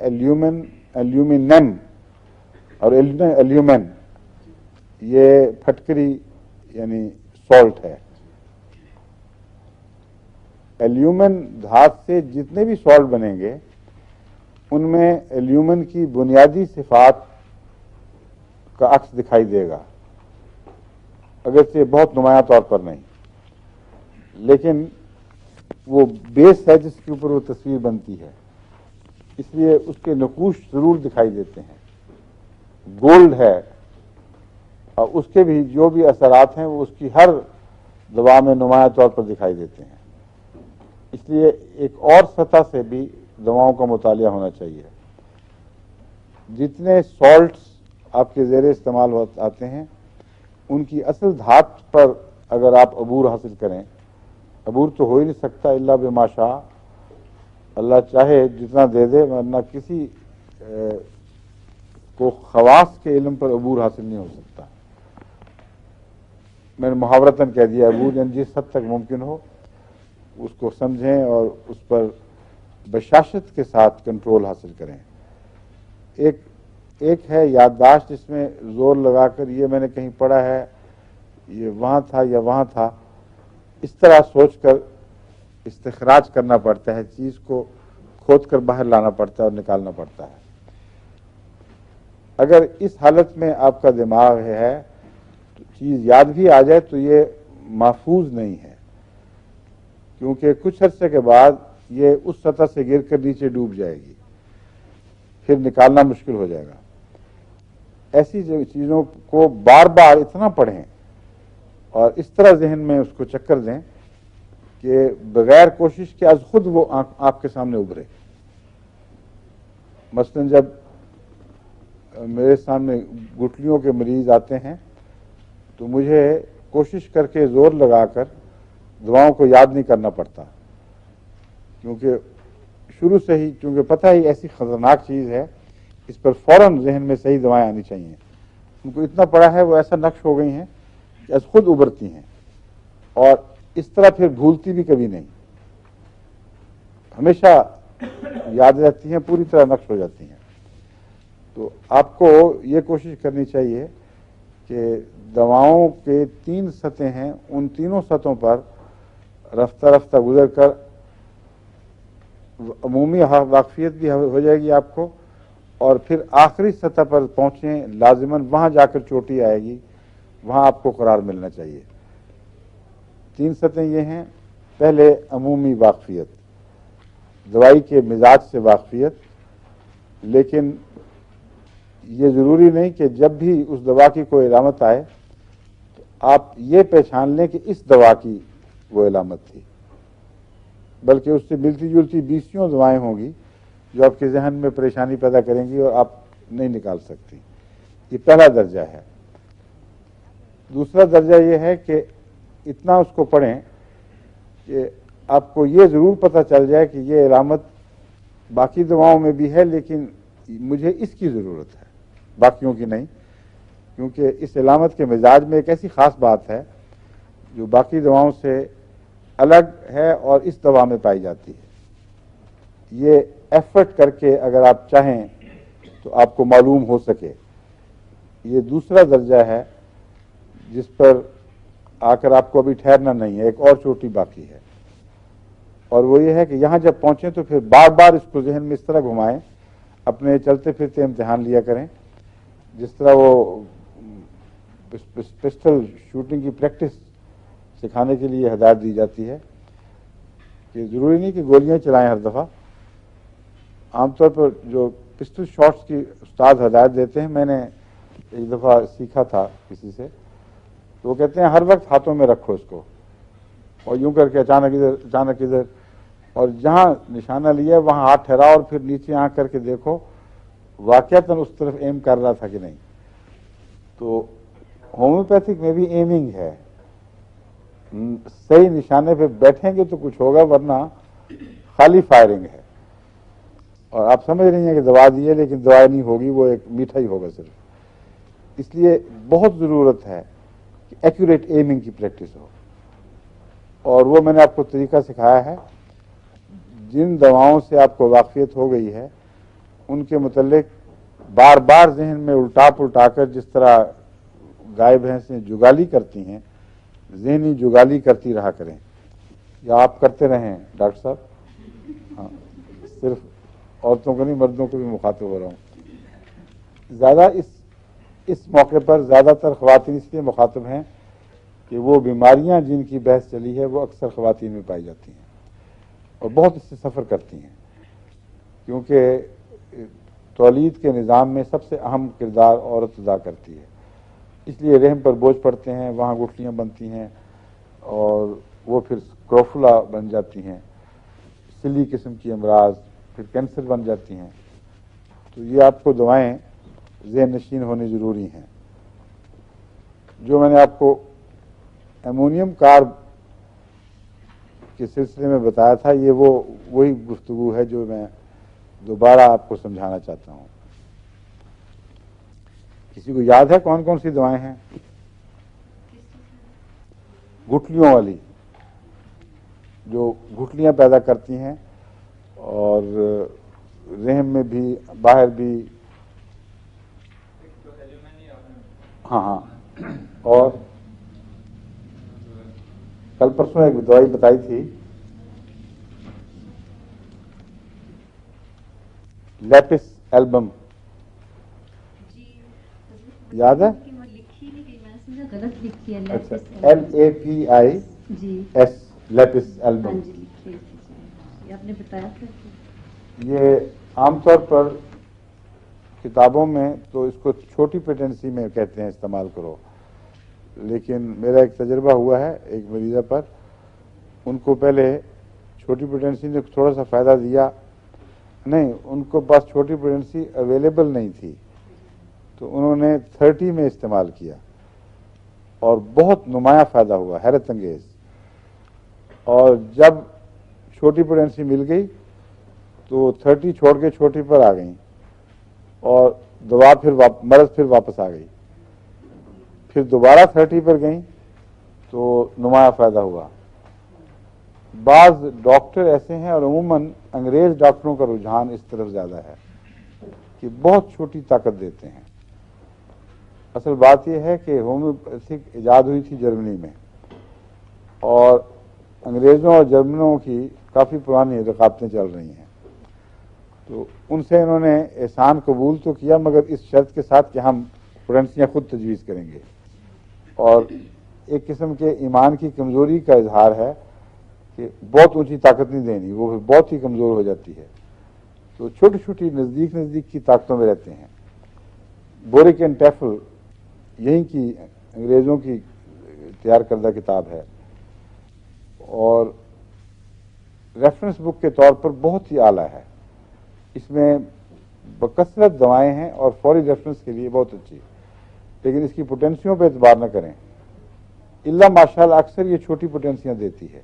ایلیومینم اور ایلیومن یہ پھٹکری یعنی سالٹ ہے. ایلیومن دھات سے جتنے بھی سالٹ بنیں گے ان میں ایلیومن کی بنیادی صفات کا عکس دکھائی دے گا, اگرچہ بہت نمایاں طور پر نہیں, لیکن وہ بیس ہے جس کے اوپر وہ تصویر بنتی ہے, اس لیے اس کے نقوش ضرور دکھائی دیتے ہیں. گولڈ ہے اور اس کے بھی جو بھی اثرات ہیں وہ اس کی ہر دوا میں نمایاں طور پر دکھائی دیتے ہیں. اس لیے ایک اور سطح سے بھی دواؤں کا مطالعہ ہونا چاہیے. جتنے سالٹس آپ کے زیر استعمال آتے ہیں ان کی اصل دھات پر اگر آپ عبور حاصل کریں، عبور تو ہو ہی نہیں سکتا الا بما شاء، اللہ چاہے جتنا دے دے، ورنہ کسی کو خواص کے علم پر عبور حاصل نہیں ہو سکتا. میں نے محاورتاً کہہ دیا عبور یعنی جس حد تک ممکن ہو اس کو سمجھیں اور اس پر بشاشت کے ساتھ کنٹرول حاصل کریں. ایک ہے یادداشت، جس میں زور لگا کر یہ میں نے کہیں پڑھا ہے، یہ وہاں تھا یا وہاں تھا، اس طرح سوچ کر استخراج کرنا پڑتا ہے، چیز کو کھود کر باہر لانا پڑتا ہے اور نکالنا پڑتا ہے. اگر اس حالت میں آپ کا دماغ ہے تو چیز یاد بھی آ جائے تو یہ محفوظ نہیں ہے، کیونکہ کچھ عرصے کے بعد یہ اس سطح سے گر کر نیچے ڈوب جائے گی، پھر نکالنا مشکل ہو جائے گا. ایسی چیزوں کو بار بار اتنا پڑھیں اور اس طرح ذہن میں اس کو چکر دیں کہ بغیر کوشش کے از خود وہ آپ کے سامنے ابھرے. مثلا جب میرے سامنے گٹھلیوں کے مریض آتے ہیں تو مجھے کوشش کر کے زور لگا کر دواؤں کو یاد نہیں کرنا پڑتا، کیونکہ شروع سے ہی چونکہ پتہ ہی ایسی خطرناک چیز ہے، اس پر فوراً ذہن میں صحیح دوائیں آنی چاہیے. ان کو اتنا پڑا ہے، وہ ایسا نقش ہو گئی ہیں کہ از خود ابھرتی ہیں اور اس طرح پھر بھولتی بھی کبھی نہیں، ہمیشہ یاد رہتی ہیں، پوری طرح نقش ہو جاتی ہیں. تو آپ کو یہ کوشش کرنی چاہیے کہ دواؤں کے 3 سطحیں ہیں، ان تینوں سطحوں پر رفتہ رفتہ گزر کر عمومی واقفیت بھی ہو جائے گی آپ کو، اور پھر آخری سطح پر پہنچیں لازماً وہاں جا کر چوٹی آئے گی، وہاں آپ کو قرار ملنا چاہیے. 3 سطحیں یہ ہیں: پہلے عمومی واقفیت، دوائی کے مزاج سے واقفیت، لیکن یہ ضروری نہیں کہ جب بھی اس دوا کی کوئی علامت آئے تو آپ یہ پہچان لیں کہ اس دوا کی وہ علامت تھی، بلکہ اس سے ملتی جلتی 20 دوائیں ہوں گی جو آپ کے ذہن میں پریشانی پیدا کریں گی اور آپ نہیں نکال سکتی. یہ پہلا درجہ ہے. دوسرا درجہ یہ ہے کہ اتنا اس کو پڑھیں کہ آپ کو یہ ضرور پتہ چل جائے کہ یہ علامت باقی دواؤں میں بھی ہے، لیکن مجھے اس کی ضرورت ہے، باقیوں کی نہیں، کیونکہ اس علامت کے مزاج میں ایک ایسی خاص بات ہے جو باقی دواؤں سے الگ ہے اور اس دوا میں پائی جاتی ہے. یہ ایفرٹ کر کے اگر آپ چاہیں تو آپ کو معلوم ہو سکے. یہ دوسرا درجہ ہے جس پر آ کر آپ کو ابھی ٹھہرنا نہیں ہے، ایک اور چوٹی باقی ہے، اور وہ یہ ہے کہ یہاں جب پہنچیں تو پھر بار بار اس کو ذہن میں اس طرح گھمائیں، اپنے چلتے پھرتے امتحان لیا کریں، جس طرح وہ پسٹل شوٹنگ کی پریکٹس سکھانے کے لیے ہدایت دی جاتی ہے کہ ضروری نہیں کہ گولیاں چلائیں ہر دفعہ. عام طور پر جو پسٹل شاٹس کی استاد ہدایت دیتے ہیں، میں نے ایک دفعہ سیکھا تھا کسی سے، تو وہ کہتے ہیں ہر وقت ہاتھوں میں رکھو اس کو، اور یوں کر کے اچانک ادھر، اور جہاں نشانہ لیا وہاں ہاتھ ٹھہراؤ اور پھر نیچے آنکھ کر کے دیکھو واقعتاً اس طرف ایم کر رہا تھا کہ نہیں. تو ہومیوپیتھک میں بھی ایمنگ ہے، صحیح نشانے پہ بیٹھیں گے تو کچھ ہوگا، ورنہ خالی فائرنگ ہے. اور آپ سمجھ رہی ہیں کہ دوا دی ہے لیکن دوا نہیں ہوگی، وہ ایک میٹھا ہی ہوگا صرف. اس لیے بہت ضرورت ہے کہ ایکوریٹ ایمنگ کی پریکٹس ہو، اور وہ میں نے آپ کو طریقہ سکھایا ہے. جن دواؤں سے آپ کو واقفیت ہو گئی ہے ان کے متعلق بار بار ذہن میں الٹا پلٹا کر، جس طرح گائے بھینسیں جگالی کرتی ہیں، ذہنی جگالی کرتی رہا کریں، یا آپ کرتے رہیں ڈاکٹر صاحب. ہاں، صرف عورتوں کو نہیں، مردوں کو بھی مخاطب ہو رہا ہوں. زیادہ اس موقع پر زیادہ تر خواتین اس لیے مخاطب ہیں کہ وہ بیماریاں جن کی بحث چلی ہے وہ اکثر خواتین میں پائی جاتی ہیں اور بہت اس سے سفر کرتی ہیں، کیونکہ تولید کے نظام میں سب سے اہم کردار عورت ادا کرتی ہے. اس لیے رحم پر بوجھ پڑتے ہیں، وہاں گٹھلیاں بنتی ہیں اور وہ پھر کروفلا بن جاتی ہیں، سلی قسم کی امراض، پھر کینسر بن جاتی ہیں. تو یہ آپ کو دوائیں ذہن نشین ہونی ضروری ہیں. جو میں نے آپ کو ایمونیم کارب کے سلسلے میں بتایا تھا، یہ وہی گفتگو ہے جو میں دوبارہ آپ کو سمجھانا چاہتا ہوں. کسی کو یاد ہے کون کون سی دوائیں ہیں؟ گٹھلیوں والی، جو گٹھلیاں پیدا کرتی ہیں اور رحم میں بھی باہر بھی. ہاں ہاں. اور کل پرسوں ایک دوائی بتائی تھی، لیپس ایلبم، یاد ہے؟ لکھی نہیں گئی، میں نے سمجھا غلط لکھی ہے. اچھا، LAPIS جی لیپس ایلبم. ہاں جی لکھی ہے، یہ آپ نے بتایا تھا. یہ عام طور پر کتابوں میں تو اس کو چھوٹی پیٹنسی میں کہتے ہیں استعمال کرو، لیکن میرا ایک تجربہ ہوا ہے ایک مریضہ پر، ان کو پہلے چھوٹی پیٹنسی نے تھوڑا سا فائدہ دیا، نہیں ان کو پاس چھوٹی پیٹنسی اویلیبل نہیں تھی، تو انہوں نے 30 میں استعمال کیا اور بہت نمایاں فائدہ ہوا، حیرت انگیز. اور جب چھوٹی پیٹنسی مل گئی تو 30 چھوڑ کے چھوٹی پر آ گئیں اور دوا مرض پھر واپس آ گئی. پھر دوبارہ 30 پر گئیں تو نمایاں فائدہ ہوا. بعض ڈاکٹر ایسے ہیں، اور عموماً انگریز ڈاکٹروں کا رجحان اس طرف زیادہ ہے کہ بہت چھوٹی طاقت دیتے ہیں. اصل بات یہ ہے کہ ہومیوپیتھک ایجاد ہوئی تھی جرمنی میں، اور انگریزوں اور جرمنوں کی کافی پرانی رقابتیں چل رہی ہیں، تو ان سے انہوں نے احسان قبول تو کیا، مگر اس شرط کے ساتھ کہ ہم پوٹنسیاں خود تجویز کریں گے. اور ایک قسم کے ایمان کی کمزوری کا اظہار ہے کہ بہت اونچی طاقت نہیں دینی، وہ بہت ہی کمزور ہو جاتی ہے، تو چھوٹی چھوٹی نزدیک کی طاقتوں میں رہتے ہیں. بورک اینڈ ٹیفل یہیں کی انگریزوں کی تیار کردہ کتاب ہے، اور ریفرنس بک کے طور پر بہت ہی اعلیٰ ہے. اس میں بکثرت دوائیں ہیں اور فوری ریفرنس کے لیے بہت اچھی، لیکن اس کی پوٹینسیوں پہ اعتبار نہ کریں، الا ماشاءاللہ اکثر یہ چھوٹی پوٹینسیاں دیتی ہے،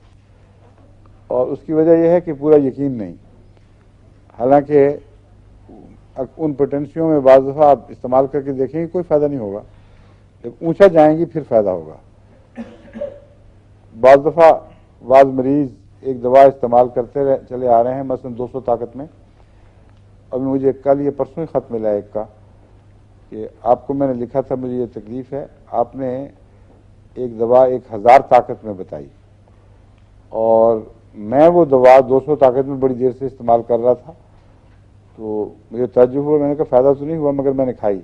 اور اس کی وجہ یہ ہے کہ پورا یقین نہیں. حالانکہ ان پوٹینسیوں میں بعض دفعہ آپ استعمال کر کے دیکھیں گے کوئی فائدہ نہیں ہوگا، جب اونچا جائیں گی پھر فائدہ ہوگا. بعض دفعہ بعض مریض ایک دوا استعمال کرتے چلے آ رہے ہیں، مثلا 200 طاقت میں. ابھی مجھے کل یہ پرسوں ہی خط ملا ایک کا کہ آپ کو میں نے لکھا تھا مجھے یہ تکلیف ہے، آپ نے ایک دوا 1000 طاقت میں بتائی، اور میں وہ دوا 200 طاقت میں بڑی دیر سے استعمال کر رہا تھا، تو مجھے تعجب ہوا. میں نے کہا فائدہ تو نہیں ہوا، مگر میں نے کھائی،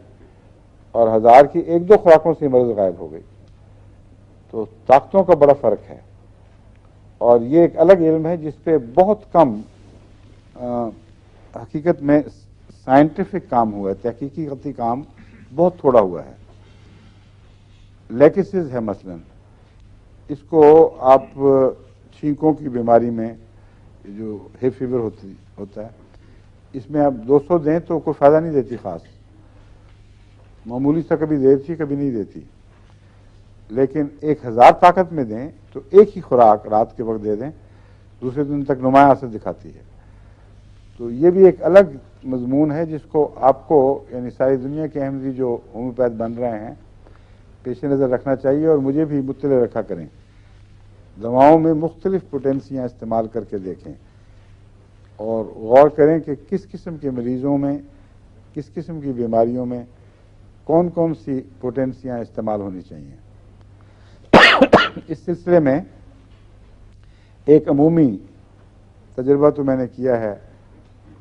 اور 1000 کی 1-2 خوراکوں سے مرض غائب ہو گئی. تو طاقتوں کا بڑا فرق ہے، اور یہ ایک الگ علم ہے جس پہ بہت کم حقیقت میں سائنٹیفک کام ہوا ہے، تحقیقی کام بہت تھوڑا ہوا ہے. لیکسز ہے مثلا، اس کو آپ چھینکوں کی بیماری میں جو ہے فیور ہوتا ہے، اس میں آپ 200 دیں تو کوئی فائدہ نہیں دیتی، خاص معمولی سا کبھی دیتی کبھی نہیں دیتی. لیکن 1000 طاقت میں دیں تو ایک ہی خوراک رات کے وقت دے دیں، دوسرے دن تک نمایاں اثر دکھاتی ہے. تو یہ بھی ایک الگ مضمون ہے جس کو آپ کو یعنی ساری دنیا کے احمدی جو ہومیوپیتھ بن رہے ہیں پیش نظر رکھنا چاہیے، اور مجھے بھی مطلع رکھا کریں. دواؤں میں مختلف پوٹینسیاں استعمال کر کے دیکھیں اور غور کریں کہ کس قسم کے مریضوں میں، کس قسم کی بیماریوں میں کون کون سی پوٹینسیاں استعمال ہونی چاہیے. اس سلسلے میں ایک عمومی تجربہ تو میں نے کیا ہے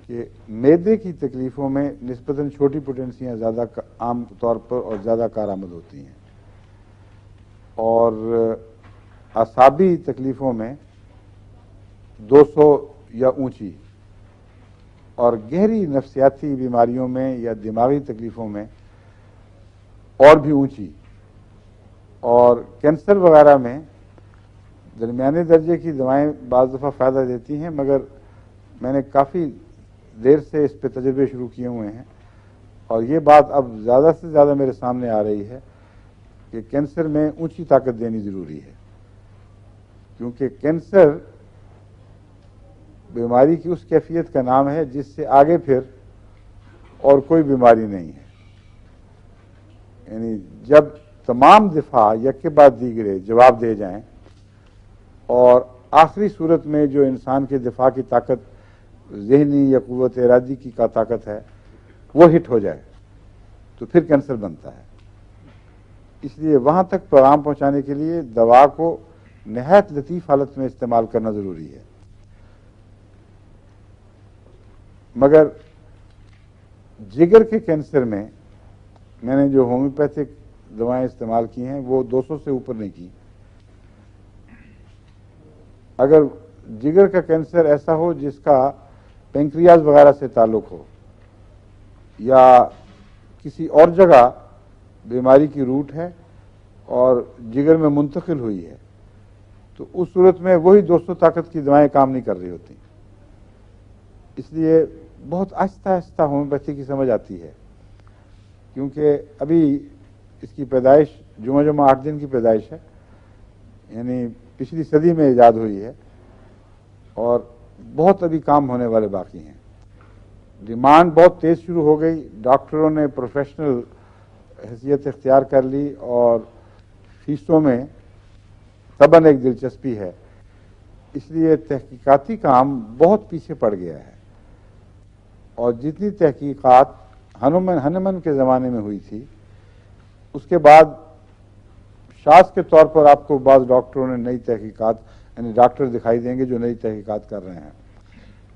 کہ معدے کی تکلیفوں میں نسبتاً چھوٹی پوٹینسیاں زیادہ عام طور پر اور زیادہ کارآمد ہوتی ہیں، اور اعصابی تکلیفوں میں 200 یا اونچی، اور گہری نفسیاتی بیماریوں میں یا دماغی تکلیفوں میں اور بھی اونچی، اور کینسر وغیرہ میں درمیانے درجے کی دوائیں بعض دفعہ فائدہ دیتی ہیں، مگر میں نے کافی دیر سے اس پہ تجربے شروع کیے ہوئے ہیں، اور یہ بات اب زیادہ سے زیادہ میرے سامنے آ رہی ہے کہ کینسر میں اونچی طاقت دینی ضروری ہے، کیونکہ کینسر بیماری کی اس کیفیت کا نام ہے جس سے آگے پھر اور کوئی بیماری نہیں ہے. یعنی جب تمام دفاع یک کے بعد دیگرے جواب دے جائیں اور آخری صورت میں جو انسان کے دفاع کی طاقت ذہنی یا قوت ارادی کی کا طاقت ہے وہ ہٹ ہو جائے تو پھر کینسر بنتا ہے. اس لیے وہاں تک پیغام پہنچانے کے لیے دوا کو نہایت لطیف حالت میں استعمال کرنا ضروری ہے. مگر جگر کے کینسر میں نے جو ہومیوپیتھک دوائیں استعمال کی ہیں وہ 200 سے اوپر نہیں کی. اگر جگر کا کینسر ایسا ہو جس کا پینکریاز وغیرہ سے تعلق ہو یا کسی اور جگہ بیماری کی روٹ ہے اور جگر میں منتقل ہوئی ہے تو اس صورت میں وہی 200 طاقت کی دوائیں کام نہیں کر رہی ہوتی. اس لیے بہت آہستہ آہستہ ہومیوپیتھی کی سمجھ آتی ہے، کیونکہ ابھی اس کی پیدائش جمعہ 8 دن کی پیدائش ہے، یعنی پچھلی صدی میں ایجاد ہوئی ہے اور بہت ابھی کام ہونے والے باقی ہیں. ڈیمانڈ بہت تیز شروع ہو گئی، ڈاکٹروں نے پروفیشنل حیثیت اختیار کر لی اور فیسوں میں طبعاً ایک دلچسپی ہے. اس لیے تحقیقاتی کام بہت پیچھے پڑ گیا ہے اور جتنی تحقیقات ہنمن کے زمانے میں ہوئی تھی اس کے بعد شاذ کے طور پر آپ کو بعض ڈاکٹروں نے نئی تحقیقات، یعنی ڈاکٹر دکھائی دیں گے جو نئی تحقیقات کر رہے ہیں،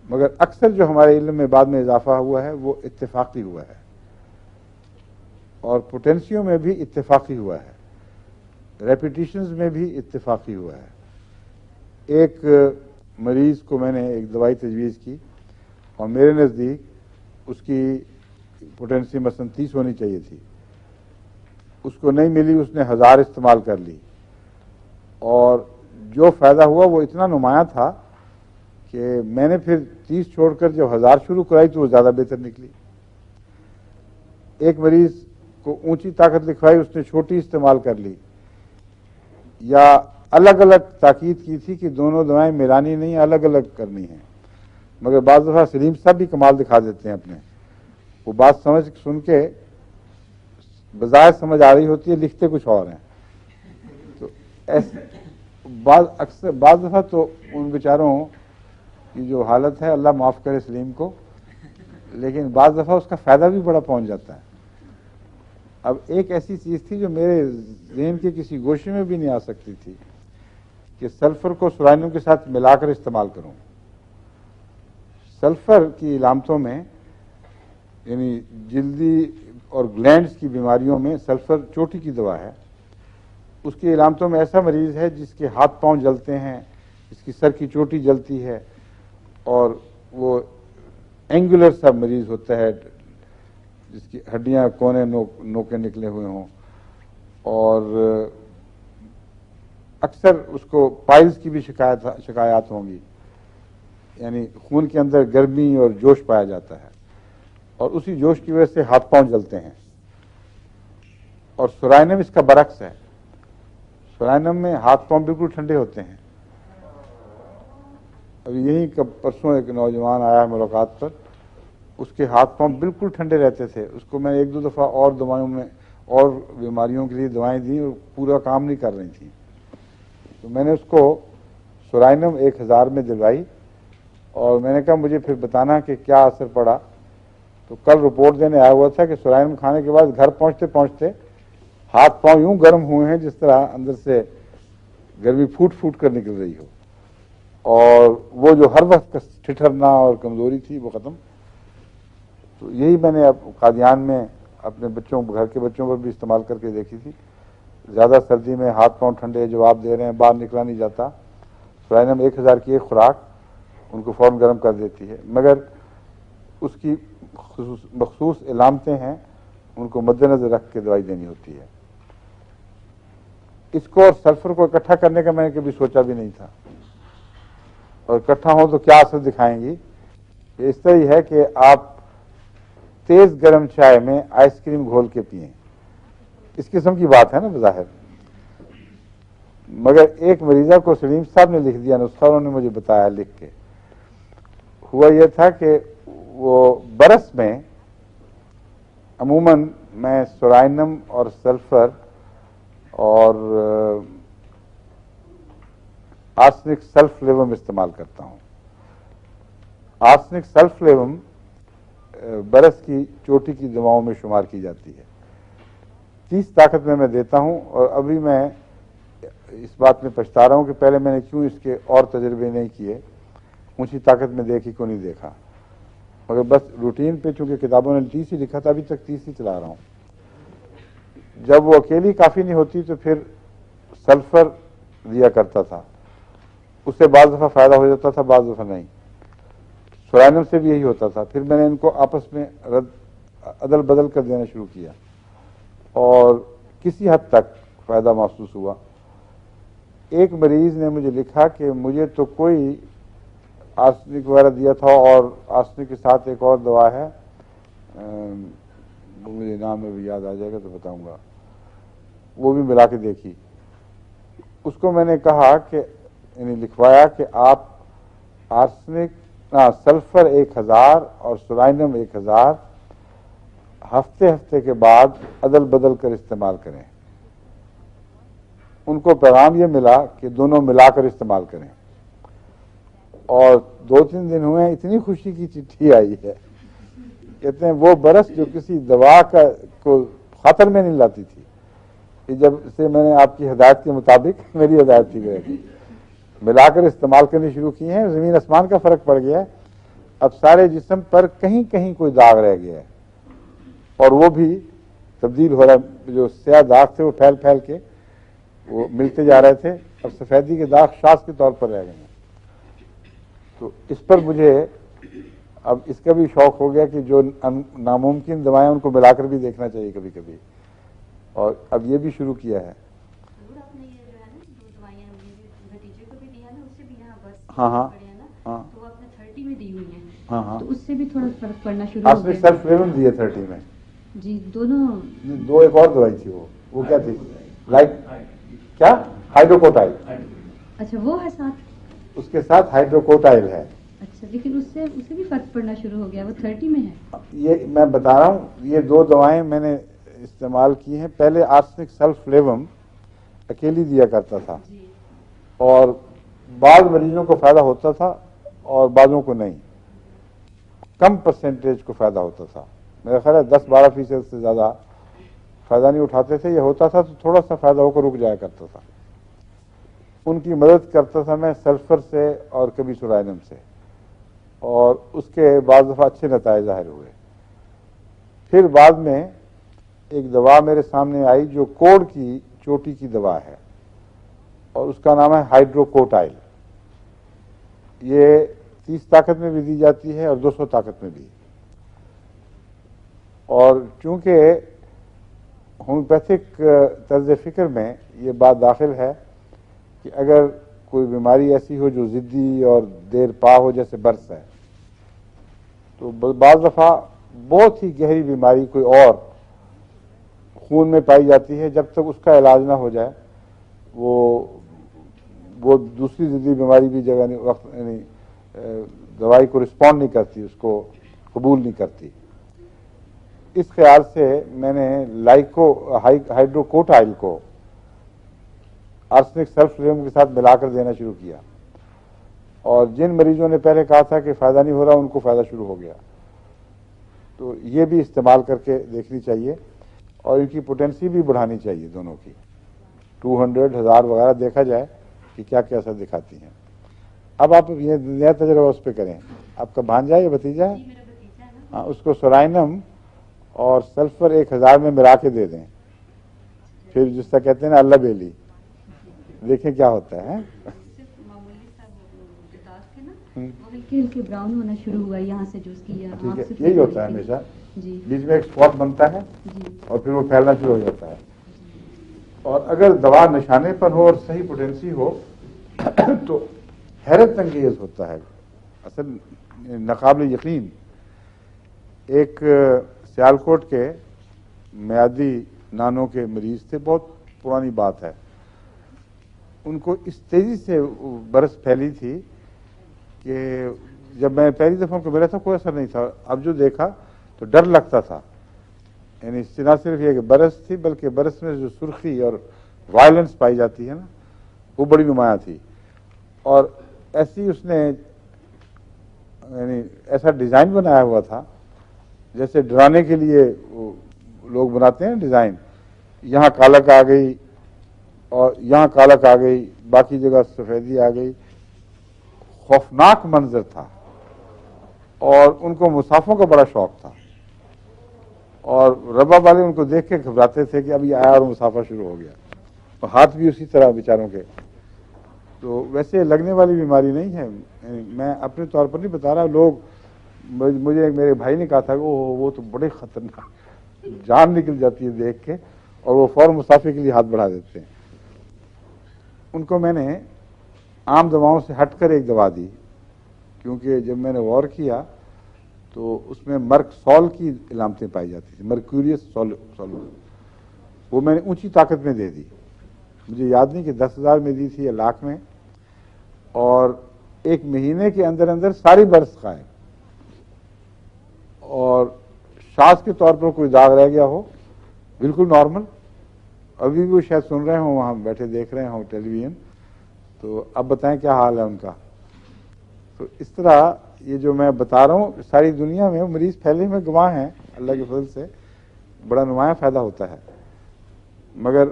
مگر اکثر جو ہمارے علم میں بعد میں اضافہ ہوا ہے وہ اتفاقی ہوا ہے اور پوٹینسیوں میں بھی اتفاقی ہوا ہے، ریپیٹیشنز میں بھی اتفاقی ہوا ہے. ایک مریض کو میں نے ایک دوائی تجویز کی اور میرے نزدیک اس کی پوٹینسی مثلاً 30 ہونی چاہیے تھی، اس کو نہیں ملی، اس نے 1000 استعمال کر لی اور جو فائدہ ہوا وہ اتنا نمایاں تھا کہ میں نے پھر 30 چھوڑ کر جب 1000 شروع کرائی تو وہ زیادہ بہتر نکلی. ایک مریض کو اونچی طاقت لکھوائی، اس نے چھوٹی استعمال کر لی، یا الگ الگ تاکید کی تھی کہ دونوں دوائیں ملانی نہیں، الگ الگ کرنی ہیں، مگر بعض دفعہ سلیم صاحب بھی کمال دکھا دیتے ہیں اپنے. وہ بات سن کے بظاہر سمجھ آ رہی ہوتی ہے، لکھتے کچھ اور ہیں. تو بعض دفعہ تو ان بیچاروں کی جو حالت ہے اللہ معاف کرے سلیم کو، لیکن بعض دفعہ اس کا فائدہ بھی بڑا پہنچ جاتا ہے. اب ایک ایسی چیز تھی جو میرے ذہن کے کسی گوشے میں بھی نہیں آ سکتی تھی کہ سلفر کو سورانیم کے ساتھ ملا کر استعمال کروں. سلفر کی علامتوں میں، یعنی جلدی اور گلینڈز کی بیماریوں میں سلفر چوٹی کی دوا ہے. اس کی علامتوں میں ایسا مریض ہے جس کے ہاتھ پاؤں جلتے ہیں، جس کی سر کی چوٹی جلتی ہے اور وہ اینگولر سا مریض ہوتا ہے جس کی ہڈیاں کونے نوکے نکلے ہوئے ہوں، اور اکثر اس کو پائلز کی بھی شکایات ہوں گی، یعنی خون کے اندر گرمی اور جوش پایا جاتا ہے اور اسی جوش کی وجہ سے ہاتھ پاؤں جلتے ہیں. اور سورائنم اس کا برعکس ہے. سورائنم میں ہاتھ پاؤں بالکل ٹھنڈے ہوتے ہیں. ابھی یہی پرسوں ایک نوجوان آیا ملاقات پر، اس کے ہاتھ پاؤں بالکل ٹھنڈے رہتے تھے. اس کو میں 1-2 دفعہ اور دوائیوں میں اور بیماریوں کے لیے دوائیں دیں اور پورا کام نہیں کر رہی تھیں. تو میں نے اس کو سورائنم 1000 میں دلوائی اور میں نے کہا مجھے پھر بتانا کہ کیا اثر پڑا. تو کل رپورٹ دینے آیا ہوا تھا کہ سورائنم کھانے کے بعد گھر پہنچتے پہنچتے ہاتھ پاؤں یوں گرم ہوئے ہیں جس طرح اندر سے گرمی پھوٹ کر نکل رہی ہو، اور وہ جو ہر وقت ٹھٹھرنا اور کمزوری تھی وہ ختم. تو یہی میں نے اب قادیان میں اپنے گھر کے بچوں پر بھی استعمال کر کے دیکھی تھی. زیادہ سردی میں ہاتھ پاؤں ٹھنڈے جواب دے رہے ہیں، باہر نکلا نہیں جاتا، سورائنم 1000 کی ایک خوراک ان کو فوراً گرم کر دیتی ہے. مگر اس کی مخصوص علامتیں ہیں، ان کو مد نظر رکھ کے دوائی دینی ہوتی ہے. اس کو اور سلفر کو اکٹھا کرنے کا میں نے کبھی سوچا بھی نہیں تھا، اور اکٹھا ہوں تو کیا اثر دکھائیں گی. اس طرح ہی ہے کہ آپ تیز گرم چائے میں آئس کریم گھول کے پئیں اس قسم کی بات ہے نا بظاہر. مگر ایک مریضہ کو سلیم صاحب نے لکھ دیا نسخہ, انہوں نے مجھے بتایا لکھ کے. ہوا یہ تھا کہ وہ برس میں عموماً میں سورائنم اور سلفر اور آرسنک سلف لیوم استعمال کرتا ہوں. آرسنک سلف لیوم برس کی چوٹی کی دواؤں میں شمار کی جاتی ہے. 30 طاقت میں دیتا ہوں, اور ابھی میں اس بات میں پچھتا رہا ہوں کہ پہلے میں نے کیوں اس کے اور تجربے نہیں کیے, اونچی طاقت میں دیکھی کو نہیں دیکھا, مگر بس روٹین پہ چونکہ کتابوں نے 30 ہی لکھا تھا, ابھی تک 30 ہی چلا رہا ہوں. جب وہ اکیلی کافی نہیں ہوتی تو پھر سلفر دیا کرتا تھا, اس سے بعض دفعہ فائدہ ہو جاتا تھا, بعض دفعہ نہیں. سورائنم سے بھی یہی ہوتا تھا. پھر میں نے ان کو آپس میں عدل بدل کر دینا شروع کیا, اور کسی حد تک فائدہ محسوس ہوا. ایک مریض نے مجھے لکھا کہ مجھے تو کوئی آرسنک وغیرہ دیا تھا, اور آرسنک کے ساتھ ایک اور دوا ہے, مجھے نام میں بھی یاد آ جائے گا تو بتاؤں گا, وہ بھی ملا کے دیکھی. اس کو میں نے کہا کہ یعنی لکھوایا کہ آپ آرسنک سلفر 1000 اور سورائنم 1000 ہفتے کے بعد عدل بدل کر استعمال کریں. ان کو پیغام یہ ملا کہ دونوں ملا کر استعمال کریں, اور 2-3 دن ہوئے اتنی خوشی کی چٹھی آئی ہے. کہتے ہیں وہ برس جو کسی دوا کو خاطر میں نہیں لاتی تھی, کہ جب سے میں نے آپ کی ہدایت کے مطابق, میری ہدایت تھی کہ ملا کر استعمال کرنی شروع کی ہیں, زمین آسمان کا فرق پڑ گیا ہے. اب سارے جسم پر کہیں کہیں کوئی داغ رہ گیا ہے, اور وہ بھی تبدیل ہو رہا ہے. جو سیاہ داغ تھے وہ پھیل پھیل کے وہ ملتے جا رہے تھے, اب سفیدی کے داغ شاخ کے طور پر رہ گئے ہیں. تو اس پر مجھے اب اس کا بھی شوق ہو گیا کہ جو ناممکن دوائیں ان کو ملا کر بھی دیکھنا چاہیے کبھی کبھی, اور اب یہ بھی شروع کیا ہے. آپ نے یہ جو ہے نا 2 دوائیاں بھتیجے کو بھی دیا نا, اس سے بھی یہاں بس ہاں ہاں پڑے ہیں نا, ہاں تو وہ آپ نے 30 میں دی ہوئی ہیں. ہاں ہاں, تو اس سے بھی تھوڑا فرق پڑنا شروع آپ ہو نے گیا. سیلف لیون دیے 30 میں. جی دونوں. 2 ایک اور دوائی تھی, وہ کیا تھی, لائک کیا, ہائیڈروکوٹائل. اچھا وہ ہے ساتھ. اس کے ساتھ ہائیڈروکوٹائل ہے. اچھا, لیکن اس سے بھی فرق پڑنا شروع ہو گیا, وہ 30 میں ہے. یہ میں بتا رہا ہوں, یہ 2 دوائیں میں نے استعمال کی ہیں. پہلے آرسنک سلف لیوم اکیلی دیا کرتا تھا, اور بعض مریضوں کو فائدہ ہوتا تھا اور بعضوں کو نہیں, کم پرسنٹیج کو فائدہ ہوتا تھا. میرا خیال ہے 10-12% سے زیادہ فائدہ نہیں اٹھاتے تھے. یہ ہوتا تھا تو تھوڑا سا فائدہ ہو کر رک جایا کرتا تھا. ان کی مدد کرتا تھا میں سلفر سے اور کبھی سورائنم سے, اور اس کے بعض دفعہ اچھے نتائج ظاہر ہوئے. پھر بعد میں ایک دوا میرے سامنے آئی جو کوڑ کی چوٹی کی دوا ہے, اور اس کا نام ہے ہائیڈروکوٹائل. یہ 30 طاقت میں بھی دی جاتی ہے اور 200 طاقت میں بھی. اور چونکہ ہومیوپیتھک طرز فکر میں یہ بات داخل ہے کہ اگر کوئی بیماری ایسی ہو جو ضدی اور دیر پا ہو, جیسے برس ہے, تو بعض دفعہ بہت ہی گہری بیماری کوئی اور خون میں پائی جاتی ہے, جب تک اس کا علاج نہ ہو جائے وہ دوسری ضدی بیماری بھی جگہ یعنی دوائی کو رسپونڈ نہیں کرتی, اس کو قبول نہیں کرتی. اس خیال سے میں نے ہائیڈروکوٹائل کو آرسنک سلف لیوم کے ساتھ ملا کر دینا شروع کیا, اور جن مریضوں نے پہلے کہا تھا کہ فائدہ نہیں ہو رہا, ان کو فائدہ شروع ہو گیا. تو یہ بھی استعمال کر کے دیکھنی چاہیے, اور ان کی پوٹینسی بھی بڑھانی چاہیے دونوں کی. 200, 1000 وغیرہ دیکھا جائے کہ کیا کیا اثر دکھاتی ہیں. اب آپ یہ نیا تجربہ اس پہ کریں. آپ کا بھانجا یا بھتیجا ہے؟ ہاں, اس کو سورائنم اور سلفر 1000 میں ملا کے دے دیں, پھر جس طرح کہتے ہیں نا اللہ بیلی, دیکھیں کیا ہوتا ہے. وہ ہلکے ہلکے براؤن ہونا شروع ہوا یہاں سے جو اس کی ٹھیک ہے, یہی ہوتا ہے ہمیشہ. جی بیچ میں ایک اسپاٹ بنتا ہے, جی اور پھر وہ پھیلنا شروع ہو جاتا ہے. اور اگر دوا نشانے پر ہو اور صحیح پوٹینسی ہو تو حیرت انگیز ہوتا ہے, اصل ناقابل یقین. ایک سیالکوٹ کے میادی نانوں کے مریض تھے، بہت پرانی بات ہے. ان کو اس تیزی سے برس پھیلی تھی کہ جب میں پہلی دفعہ ان کو ملا تھا کوئی اثر نہیں تھا. اب جو دیکھا تو ڈر لگتا تھا. یعنی اس سے نہ صرف یہ کہ برس تھی بلکہ برس میں جو سرخی اور وائلنس پائی جاتی ہے نا وہ بڑی نمایاں تھی. اور ایسی اس نے یعنی ایسا ڈیزائن بنایا ہوا تھا جیسے ڈرانے کے لیے لوگ بناتے ہیں ڈیزائن. یہاں کالک آ گئی اور یہاں کالک آ گئی، باقی جگہ سفیدی آ گئی. خوفناک منظر تھا. اور ان کو مسافوں کا بڑا شوق تھا اور رباب والے ان کو دیکھ کے گھبراتے تھے کہ اب یہ آیا اور مسافہ شروع ہو گیا. اور ہاتھ بھی اسی طرح بیچاروں کے. تو ویسے لگنے والی بیماری نہیں ہے. میں اپنے طور پر نہیں بتا رہا. لوگ مجھے میرے بھائی نے کہا تھا کہ وہ تو بڑے خطرناک، جان نکل جاتی ہے دیکھ کے، اور وہ فوراً مسافے کے لیے ہاتھ بڑھا دیتے ہیں. ان کو میں نے عام دواؤں سے ہٹ کر ایک دوا دی، کیونکہ جب میں نے غور کیا تو اس میں مرک سول کی علامتیں پائی جاتی تھیں، مرکوریس سول. وہ میں نے اونچی طاقت میں دے دی. مجھے یاد نہیں کہ 10,000 میں دی تھی یا لاکھ میں، اور ایک مہینے کے اندر اندر ساری برس غائب. اور شاذ کے طور پر کوئی داغ رہ گیا ہو، بالکل نارمل. ابھی بھی وہ شاید سن رہے ہوں، وہاں بیٹھے دیکھ رہے ہوں ٹیلی ویژن. تو اب بتائیں کیا حال ہے ان کا. تو اس طرح یہ جو میں بتا رہا ہوں ساری دنیا میں مریض پھیلنے میں گواہ ہیں. اللہ کے فضل سے بڑا نمایاں فائدہ ہوتا ہے، مگر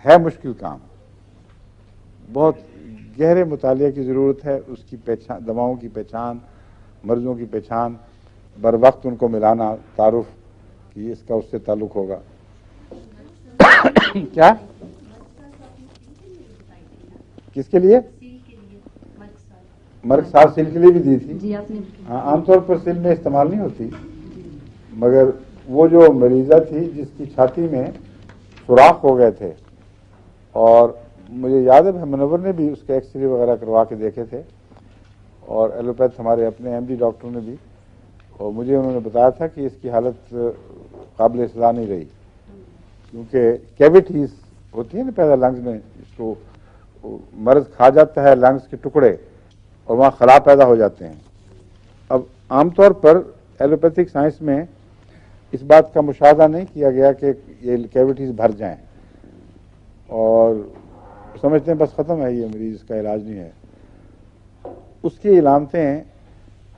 ہے مشکل کام. بہت گہرے مطالعے کی ضرورت ہے. اس کی پہچان، دواؤں کی پہچان، مرضوں کی پہچان، بر وقت ان کو ملانا، تعارف کہ اس کا اس سے تعلق ہوگا. کیا کس کے لیے؟ مرک سال سیل کے لیے بھی دی تھی. ہاں، عام طور پر سیل میں استعمال نہیں ہوتی، مگر وہ جو مریضہ تھی جس کی چھاتی میں سوراخ ہو گئے تھے، اور مجھے یاد ہے منور نے بھی اس کے ایکس رے وغیرہ کروا کے دیکھے تھے، اور ایلوپیتھ ہمارے اپنے ایم ڈی ڈاکٹر نے بھی، اور مجھے انہوں نے بتایا تھا کہ اس کی حالت قابل سزا نہیں رہی، کیونکہ کیوٹیز ہوتی ہیں نا پیدا لنگز میں، اس کو مرض کھا جاتا ہے لنگز کے ٹکڑے اور وہاں خلا پیدا ہو جاتے ہیں. اب عام طور پر ایلوپیتھک سائنس میں اس بات کا مشاہدہ نہیں کیا گیا کہ یہ کیوٹیز بھر جائیں اور سمجھتے ہیں بس ختم ہے یہ مریض، کا علاج نہیں ہے. اس کی علامتیں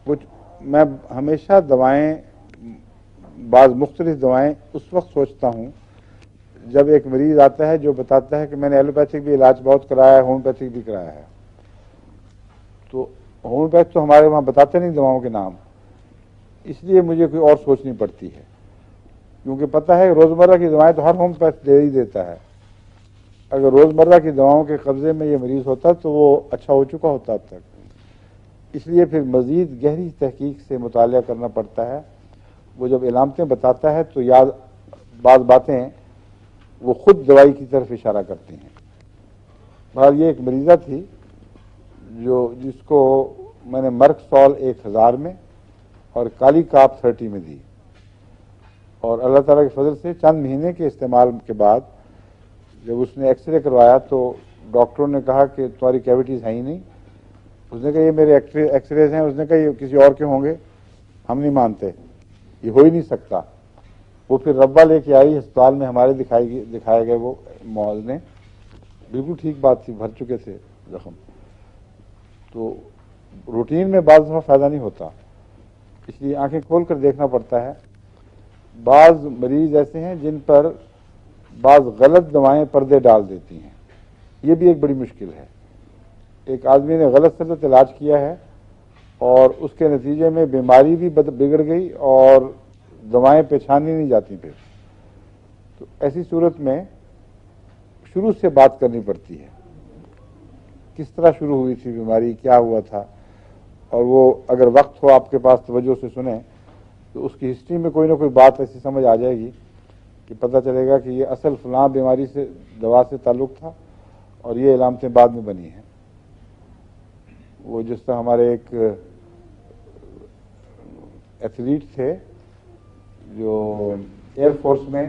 کچھ، میں ہمیشہ دوائیں، بعض مختلف دوائیں اس وقت سوچتا ہوں جب ایک مریض آتا ہے جو بتاتا ہے کہ میں نے ایلوپیتھک بھی علاج بہت کرایا ہے، ہومیوپیتھک بھی کرایا ہے. تو ہومیوپیتھ تو ہمارے وہاں بتاتے نہیں دواؤں کے نام، اس لیے مجھے کوئی اور سوچنی پڑتی ہے، کیونکہ پتہ ہے روزمرہ کی دوائیں تو ہر ہومیوپیتھ دے ہی دیتا ہے. اگر روزمرہ کی دواؤں کے قبضے میں یہ مریض ہوتا تو وہ اچھا ہو چکا ہوتا اب تک. اس لیے پھر مزید گہری تحقیق سے مطالعہ کرنا پڑتا ہے. وہ جب علامتیں بتاتا ہے تو یاد بعض باتیں وہ خود دوائی کی طرف اشارہ کرتی ہیں. بہرحال یہ ایک مریضہ تھی جس کو میں نے مرک سال 1000 میں اور کالی کاپ 30 میں دی، اور اللہ تعالیٰ کے فضل سے چند مہینے کے استعمال کے بعد جب اس نے ایکس رے کروایا تو ڈاکٹروں نے کہا کہ تمہاری کیوٹیز ہیں ہی نہیں. اس نے کہا یہ میرے ایکس ریز ہیں. اس نے کہا یہ کسی اور کے ہوں گے، ہم نہیں مانتے، یہ ہو ہی نہیں سکتا. وہ پھر ربا لے کے آئی ہسپتال میں، ہمارے دکھائے گئے وہ معاذ نے، بالکل ٹھیک بات تھی، بھر چکے تھے زخم. تو روٹین میں بعض دفعہ فائدہ نہیں ہوتا، اس لیے آنکھیں کھول کر دیکھنا پڑتا ہے. بعض مریض ایسے ہیں جن پر بعض غلط دوائیں پردے ڈال دیتی ہیں، یہ بھی ایک بڑی مشکل ہے. ایک آدمی نے غلط سلط علاج کیا ہے اور اس کے نتیجے میں بیماری بھی بگڑ گئی اور دوائیں پہچانی نہیں جاتی پھر. تو ایسی صورت میں شروع سے بات کرنی پڑتی ہے، کس طرح شروع ہوئی تھی بیماری، کیا ہوا تھا. اور وہ اگر وقت ہو آپ کے پاس توجہ سے سنیں تو اس کی ہسٹری میں کوئی نہ کوئی بات ایسی سمجھ آ جائے گی کہ پتہ چلے گا کہ یہ اصل فلاں بیماری سے، دوا سے تعلق تھا اور یہ علامتیں بعد میں بنی ہیں. وہ جس طرح ہمارے ایک ایتھلیٹ تھے جو ایئر فورس میں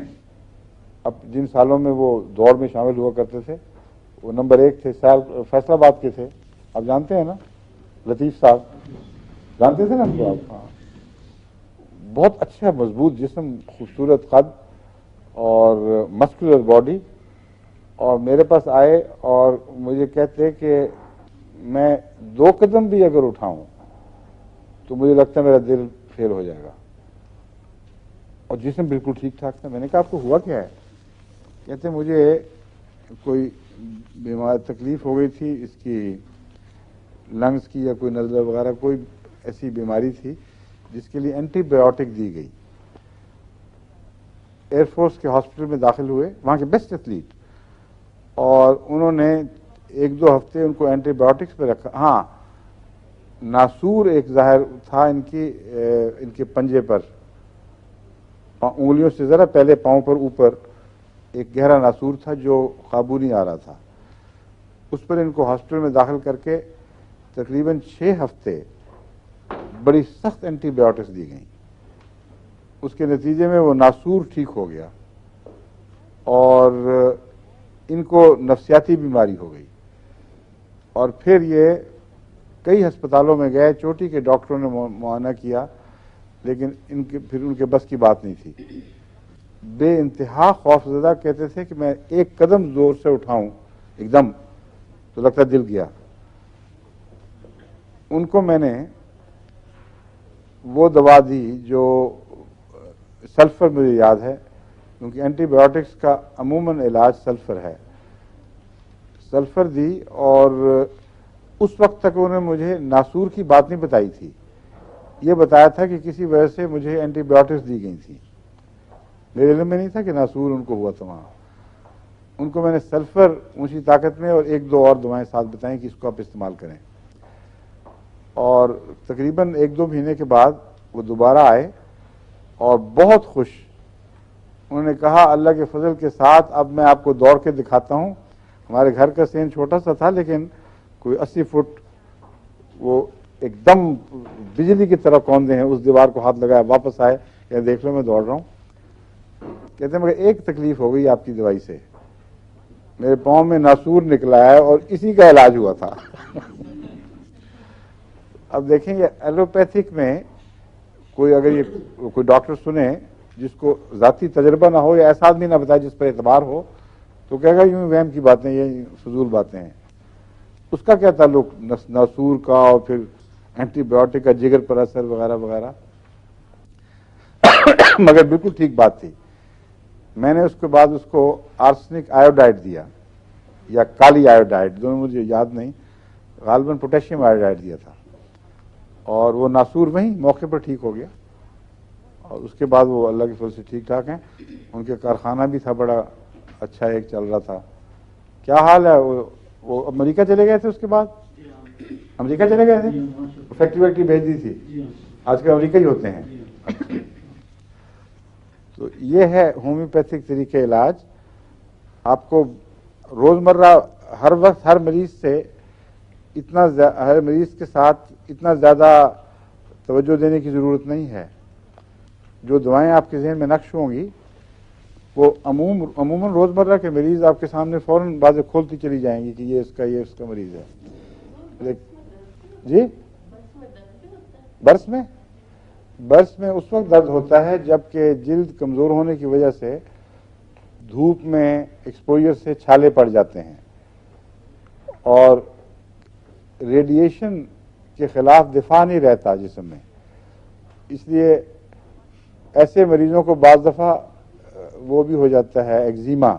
اب جن سالوں میں وہ دوڑ میں شامل ہوا کرتے تھے وہ نمبر 1 تھے، فیصل آباد کے تھے، آپ جانتے ہیں نا لطیف صاحب، جانتے تھے نا ان کو آپ؟ ہاں، بہت اچھا مضبوط جسم، خوبصورت قد اور مسکولر باڈی، اور میرے پاس آئے اور مجھے کہتے کہ میں 2 قدم بھی اگر اٹھاؤں تو مجھے لگتا ہے میرا دل فیل ہو جائے گا، اور جسم بالکل ٹھیک ٹھاک تھا۔ میں نے کہا آپ کو ہوا کیا ہے؟ کہتے مجھے کوئی بیمار تکلیف ہو گئی تھی، اس کی لنگس کی یا کوئی نزلہ وغیرہ، کوئی ایسی بیماری تھی جس کے لیے اینٹی بایوٹک دی گئی۔ ایئر فورس کے ہاسپٹل میں داخل ہوئے، وہاں کے بیسٹ ایتھلیٹ، اور انہوں نے 1-2 ہفتے ان کو اینٹی بایوٹکس پہ رکھا۔ ہاں، ناسور ایک ظاہر تھا ان کے پنجے پر، انگلیوں سے ذرا پہلے پاؤں پر اوپر ایک گہرا ناسور تھا جو قابو نہیں آ رہا تھا۔ اس پر ان کو ہاسپٹل میں داخل کر کے تقریباً 6 ہفتے بڑی سخت اینٹی بایوٹکس دی گئیں۔ اس کے نتیجے میں وہ ناسور ٹھیک ہو گیا اور ان کو نفسیاتی بیماری ہو گئی، اور پھر یہ کئی ہسپتالوں میں گئے، چوٹی کے ڈاکٹروں نے معائنہ کیا، لیکن پھر ان کے بس کی بات نہیں تھی۔ بے انتہا خوف زدہ کہتے تھے کہ میں 1 قدم زور سے اٹھاؤں ایک دم تو لگتا دل گیا۔ ان کو میں نے وہ دوا دی جو سلفر، مجھے یاد ہے کیونکہ اینٹی بایوٹکس کا عموماً علاج سلفر ہے، سلفر دی، اور اس وقت تک انہوں نے مجھے ناسور کی بات نہیں بتائی تھی، یہ بتایا تھا کہ کسی وجہ سے مجھے اینٹی بایوٹکس دی گئی تھی، میرے علم میں نہیں تھا کہ ناسور ان کو ہوا تھا وہاں۔ ان کو میں نے سلفر اونچی طاقت میں اور 1-2 اور دوائیں ساتھ بتائیں کہ اس کو آپ استعمال کریں، اور تقریباً 1-2 مہینے کے بعد وہ دوبارہ آئے اور بہت خوش۔ انہوں نے کہا اللہ کے فضل کے ساتھ اب میں آپ کو دوڑ کے دکھاتا ہوں، ہمارے گھر کا سین چھوٹا سا تھا لیکن کوئی 80 فٹ، وہ ایک دم بجلی کی طرح کوندے ہیں، اس دیوار کو ہاتھ لگایا، واپس آئے کہ دیکھ لو میں دوڑ رہا ہوں۔ کہتے ہیں مگر ایک تکلیف ہو گئی آپ کی دوائی سے، میرے پاؤں میں ناسور نکلا ہے اور اسی کا علاج ہوا تھا۔ اب دیکھیں یہ ایلوپیتھک میں کوئی اگر یہ کوئی ڈاکٹر سنے جس کو ذاتی تجربہ نہ ہو یا ایسا آدمی نہ بتائے جس پر اعتبار ہو تو کہے گا یوں وہم کی باتیں، یہ فضول باتیں ہیں۔ اس کا کیا تعلق ناسور کا اور پھر اینٹی بایوٹک کا جگر پر اثر وغیرہ وغیرہ؟ مگر بالکل ٹھیک بات تھی۔ میں نے اس کے بعد اس کو آرسنک آیوڈائڈ دیا یا کالی آیوڈائڈ، دونوں مجھے یاد نہیں، غالباً پوٹیشیم آیوڈائڈ دیا تھا، اور وہ ناسور وہیں موقع پر ٹھیک ہو گیا، اور اس کے بعد وہ اللہ کے فضل سے ٹھیک ٹھاک ہیں۔ ان کے کارخانہ بھی تھا بڑا اچھا، ایک چل رہا تھا۔ کیا حال ہے؟ وہ امریکہ چلے گئے تھے، اس کے بعد امریکہ چلے گئے تھے، فیکٹری بھیج دی تھی، آج کل امریکہ ہی ہوتے ہیں۔ تو یہ ہے ہومیوپیتھک طریقہ علاج۔ آپ کو روزمرہ ہر وقت ہر مریض کے ساتھ اتنا زیادہ توجہ دینے کی ضرورت نہیں ہے۔ جو دوائیں آپ کے ذہن میں نقش ہوں گی وہ عموماً روزمرہ کے مریض آپ کے سامنے فوراً بازیں کھولتی چلی جائیں گی کہ یہ اس کا مریض ہے۔ جی برس میں اس وقت درد ہوتا ہے جبکہ جلد کمزور ہونے کی وجہ سے دھوپ میں ایکسپوجر سے چھالے پڑ جاتے ہیں، اور ریڈیشن کے خلاف دفاع نہیں رہتا جسم میں، اس لیے ایسے مریضوں کو بعض دفعہ وہ بھی ہو جاتا ہے ایگزیما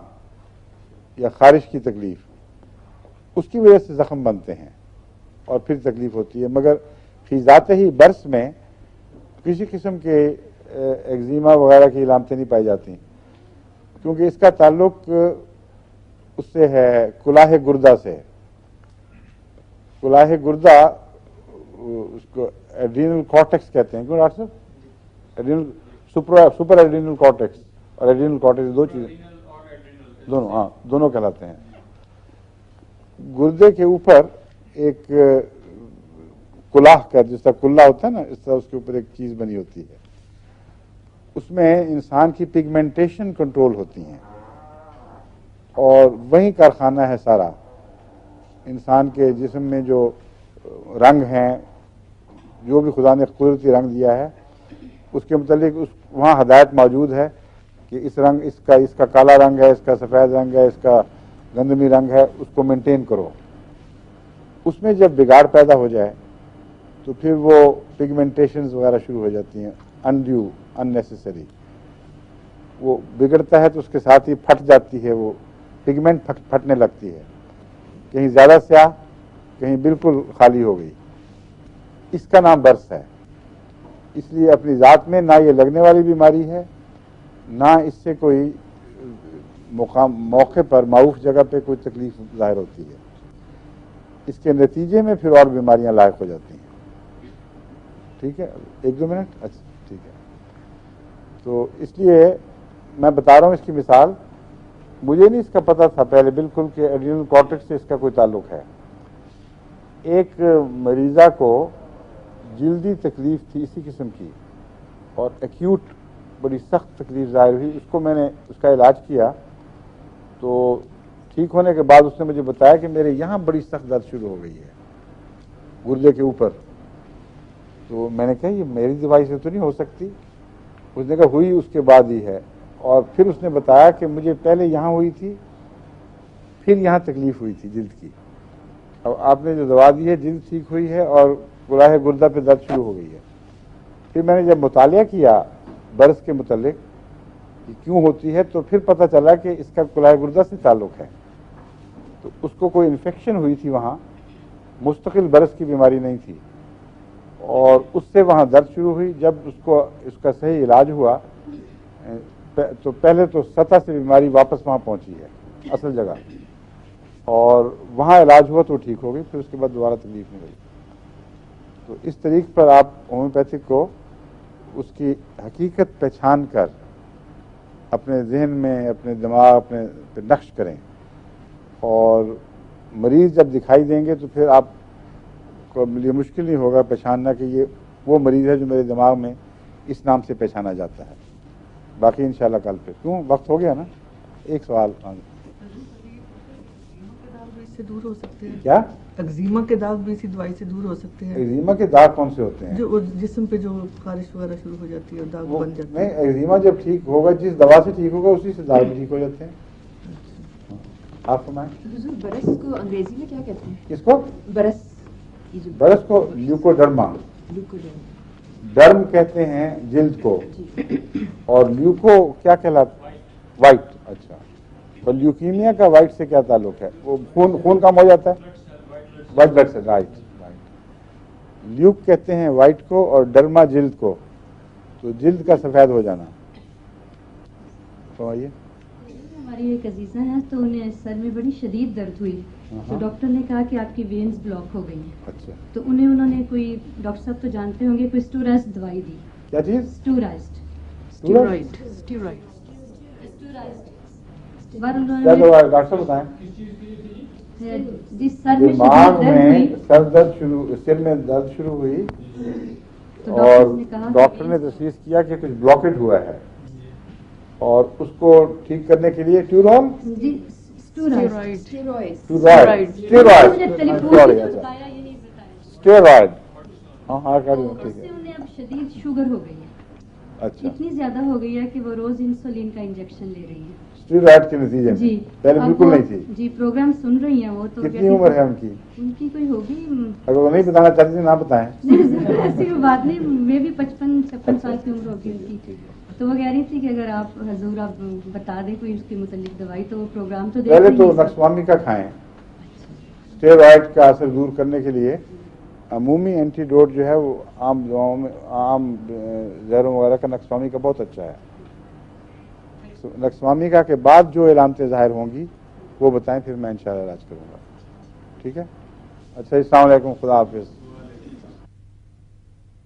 یا خارش کی تکلیف، اس کی وجہ سے زخم بنتے ہیں اور پھر تکلیف ہوتی ہے، مگر فی ذات ہی برس میں کسی قسم کے ایگزیما وغیرہ کی علامتیں نہیں پائی جاتی، کیونکہ اس کا تعلق اس سے ہے کلاہ گردہ سے۔ کلاہ گردہ اس کو ایڈرینل کارٹیکس کہتے ہیں، کیوں ڈاکٹر صاحب؟ ایڈرینل سپر ایڈرینل کارٹیکس اور ایڈرینل کارٹیکس دو چیزیں، دونوں کہلاتے ہیں۔ گردے کے اوپر ایک کلاہ کا جس طرح کلہ ہوتا ہے نا، اس طرح اس کے اوپر ایک چیز بنی ہوتی ہے، اس میں انسان کی پگمنٹیشن کنٹرول ہوتی ہیں، اور وہی کارخانہ ہے سارا. انسان کے جسم میں جو رنگ ہیں، جو بھی خدا نے قدرتی رنگ دیا ہے، اس کے متعلق وہاں ہدایت موجود ہے کہ اس رنگ اس کا کالا رنگ ہے، اس کا سفید رنگ ہے، اس کا گندمی رنگ ہے، اس کو مینٹین کرو. اس میں جب بگاڑ پیدا ہو جائے تو پھر وہ پگمنٹیشنز وغیرہ شروع ہو جاتی ہیں، انڈیو اننیسیسری. وہ بگڑتا ہے تو اس کے ساتھ ہی پھٹ جاتی ہے، وہ پگمنٹ پھٹنے لگتی ہے، کہیں زیادہ سیاہ، کہیں بالکل خالی ہو گئی. اس کا نام برس ہے. اس لیے اپنی ذات میں نہ یہ لگنے والی بیماری ہے، نہ اس سے کوئی موقع پر معروف جگہ پہ کوئی تکلیف ظاہر ہوتی ہے. اس کے نتیجے میں پھر اور بیماریاں لاحق ہو جاتی ہیں. ٹھیک ہے، 1-2 منٹ. اچھا ٹھیک ہے. تو اس لیے میں بتا رہا ہوں اس کی مثال. مجھے نہیں اس کا پتہ تھا پہلے بالکل کہ ایڈرینل کارٹیکس سے اس کا کوئی تعلق ہے. ایک مریضہ کو جلدی تکلیف تھی اسی قسم کی، اور ایکیوٹ بڑی سخت تکلیف ظاہر ہوئی. اس کو میں نے اس کا علاج کیا تو ٹھیک ہونے کے بعد اس نے مجھے بتایا کہ میرے یہاں بڑی سخت درد شروع ہو گئی ہے، گردے کے اوپر. تو میں نے کہا یہ میری دوائی سے تو نہیں ہو سکتی. اس نے کہا ہوئی اس کے بعد ہی ہے. اور پھر اس نے بتایا کہ مجھے پہلے یہاں ہوئی تھی، پھر یہاں تکلیف ہوئی تھی جلد کی. اب آپ نے جو دوا دی ہے جلد ٹھیک ہوئی ہے اور گلاہ گردہ پہ درد شروع ہو گئی ہے. پھر میں نے جب مطالعہ کیا برس کے متعلق کہ کیوں ہوتی ہے تو پھر پتہ چلا کہ اس کا گلاہ گردہ سے تعلق ہے. تو اس کو کوئی انفیکشن ہوئی تھی وہاں، مستقل برس کی بیماری نہیں تھی، اور اس سے وہاں درد شروع ہوئی. جب اس کا صحیح علاج ہوا تو پہلے تو سطح سے بیماری واپس وہاں پہنچی ہے اصل جگہ، اور وہاں علاج ہوا تو ٹھیک ہو گئی. پھر اس کے بعد دوبارہ تکلیف نہیں ہوئی. تو اس طریقے پر آپ ہومیوپیتھک کو اس کی حقیقت پہچان کر اپنے ذہن میں، اپنے دماغ اپنے پہ نقش کریں، اور مریض جب دکھائی دیں گے تو پھر آپ کو یہ مشکل نہیں ہوگا پہچاننا کہ یہ وہ مریض ہے جو میرے دماغ میں اس نام سے پہچانا جاتا ہے. باقی انشاءاللہ کل پہ. کیوں وقت ہو گیا نا؟ ایک سوال. اس سے دور ہو سکتے ہیں کیا ایگزیما کے داغ بھی اسی دوائی سے دور ہو سکتے ہیں؟ ایگزیما کے داغ کون سے ہوتے ہیں؟ جو جسم پہ جو خارش وغیرہ شروع ہو جاتی ہے اور داغ بن جاتے نہیں، ہیں. ایگزیما جب ٹھیک ہوگا جس دوا سے ٹھیک ہوگا اسی سے داغ بھی ٹھیک ہو جاتے ہیں. آپ فرمائیں. حضور برس کو انگریزی میں کیا کہتے ہیں؟ کس کو؟ برس. یہ جو برس کو لیوکوڈرما. لیوکوڈرما. ڈرم کہتے ہیں جلد کو، اور لیوکو کیا کہلاتا؟ وائٹ. اچھا، اور لیوکیمیا کا وائٹ سے کیا تعلق ہے؟ وہ خون کم ہو جاتا ہے، وائٹ بلڈ سے. رائٹ. لیوک کہتے ہیں وائٹ کو، اور ڈرما جلد کو. تو جلد کا سفید ہو جانا. سمجھیے. ہماری ایک عزیزہ ہیں تو انہیں سر میں بڑی شدید درد ہوئی، تو ڈاکٹر نے کہا کہ آپ کی وینز بلاک ہو گئی ہیں. اچھا، تو انہوں نے کوئی، ڈاکٹر صاحب تو جانتے ہوں گے، کوئی اسٹورائزڈ دوائی دی. کیا چیز؟ اسٹورائزڈ. کیا دوا ہے ڈاکٹر صاحب بتائیں. جس سر میں دماغ شدید درد میں ہوئی سر میں درد شروع ہوئی، تو اور نے کہا ڈاکٹر نے تشخیص کیا کہ کچھ بلاکیج ہوا ہے، اور اس کو ٹھیک کرنے کے لیے ٹیورول. جی اسٹورائزڈ. اسٹیرائڈ. ہاں کر دوں. ٹھیک ہے. انہیں اب شدید شوگر ہو گئی ہے. اچھا، اتنی زیادہ ہو گئی ہے کہ وہ روز انسولین کا انجیکشن لے رہی ہیں. اسٹیرائڈ کے نتیجے میں. جی پہلے اب بالکل وہ- نہیں تھی. جی پروگرام سن رہی ہیں وہ تو. کتنی عمر ہے ان کی؟ ان کی کوئی ہوگی، اگر وہ نہیں بتانا چاہتی تھی نہ بتائیں. ایسی کوئی بات نہیں، میں بھی 55-56 سال کی عمر ہوگی ان کی. تو وہ کہہ رہی تھی کہ اگر آپ حضور آپ بتا دیں کوئی اس کے متعلق دوائی، تو وہ پروگرام تو پہلے تو نقصوامی کا کھائیں. اسٹیرائڈ کا اثر دور کرنے کے لیے عمومی اینٹی ڈوٹ جو ہے وہ عام دواؤں میں، عام زہروں وغیرہ کا نقصوامی کا بہت اچھا ہے. نقصوامی کا کے بعد جو علامتیں ظاہر ہوں گی وہ بتائیں، پھر میں انشاءاللہ علاج کروں گا. ٹھیک ہے. اچھا، السلام علیکم. خدا حافظ.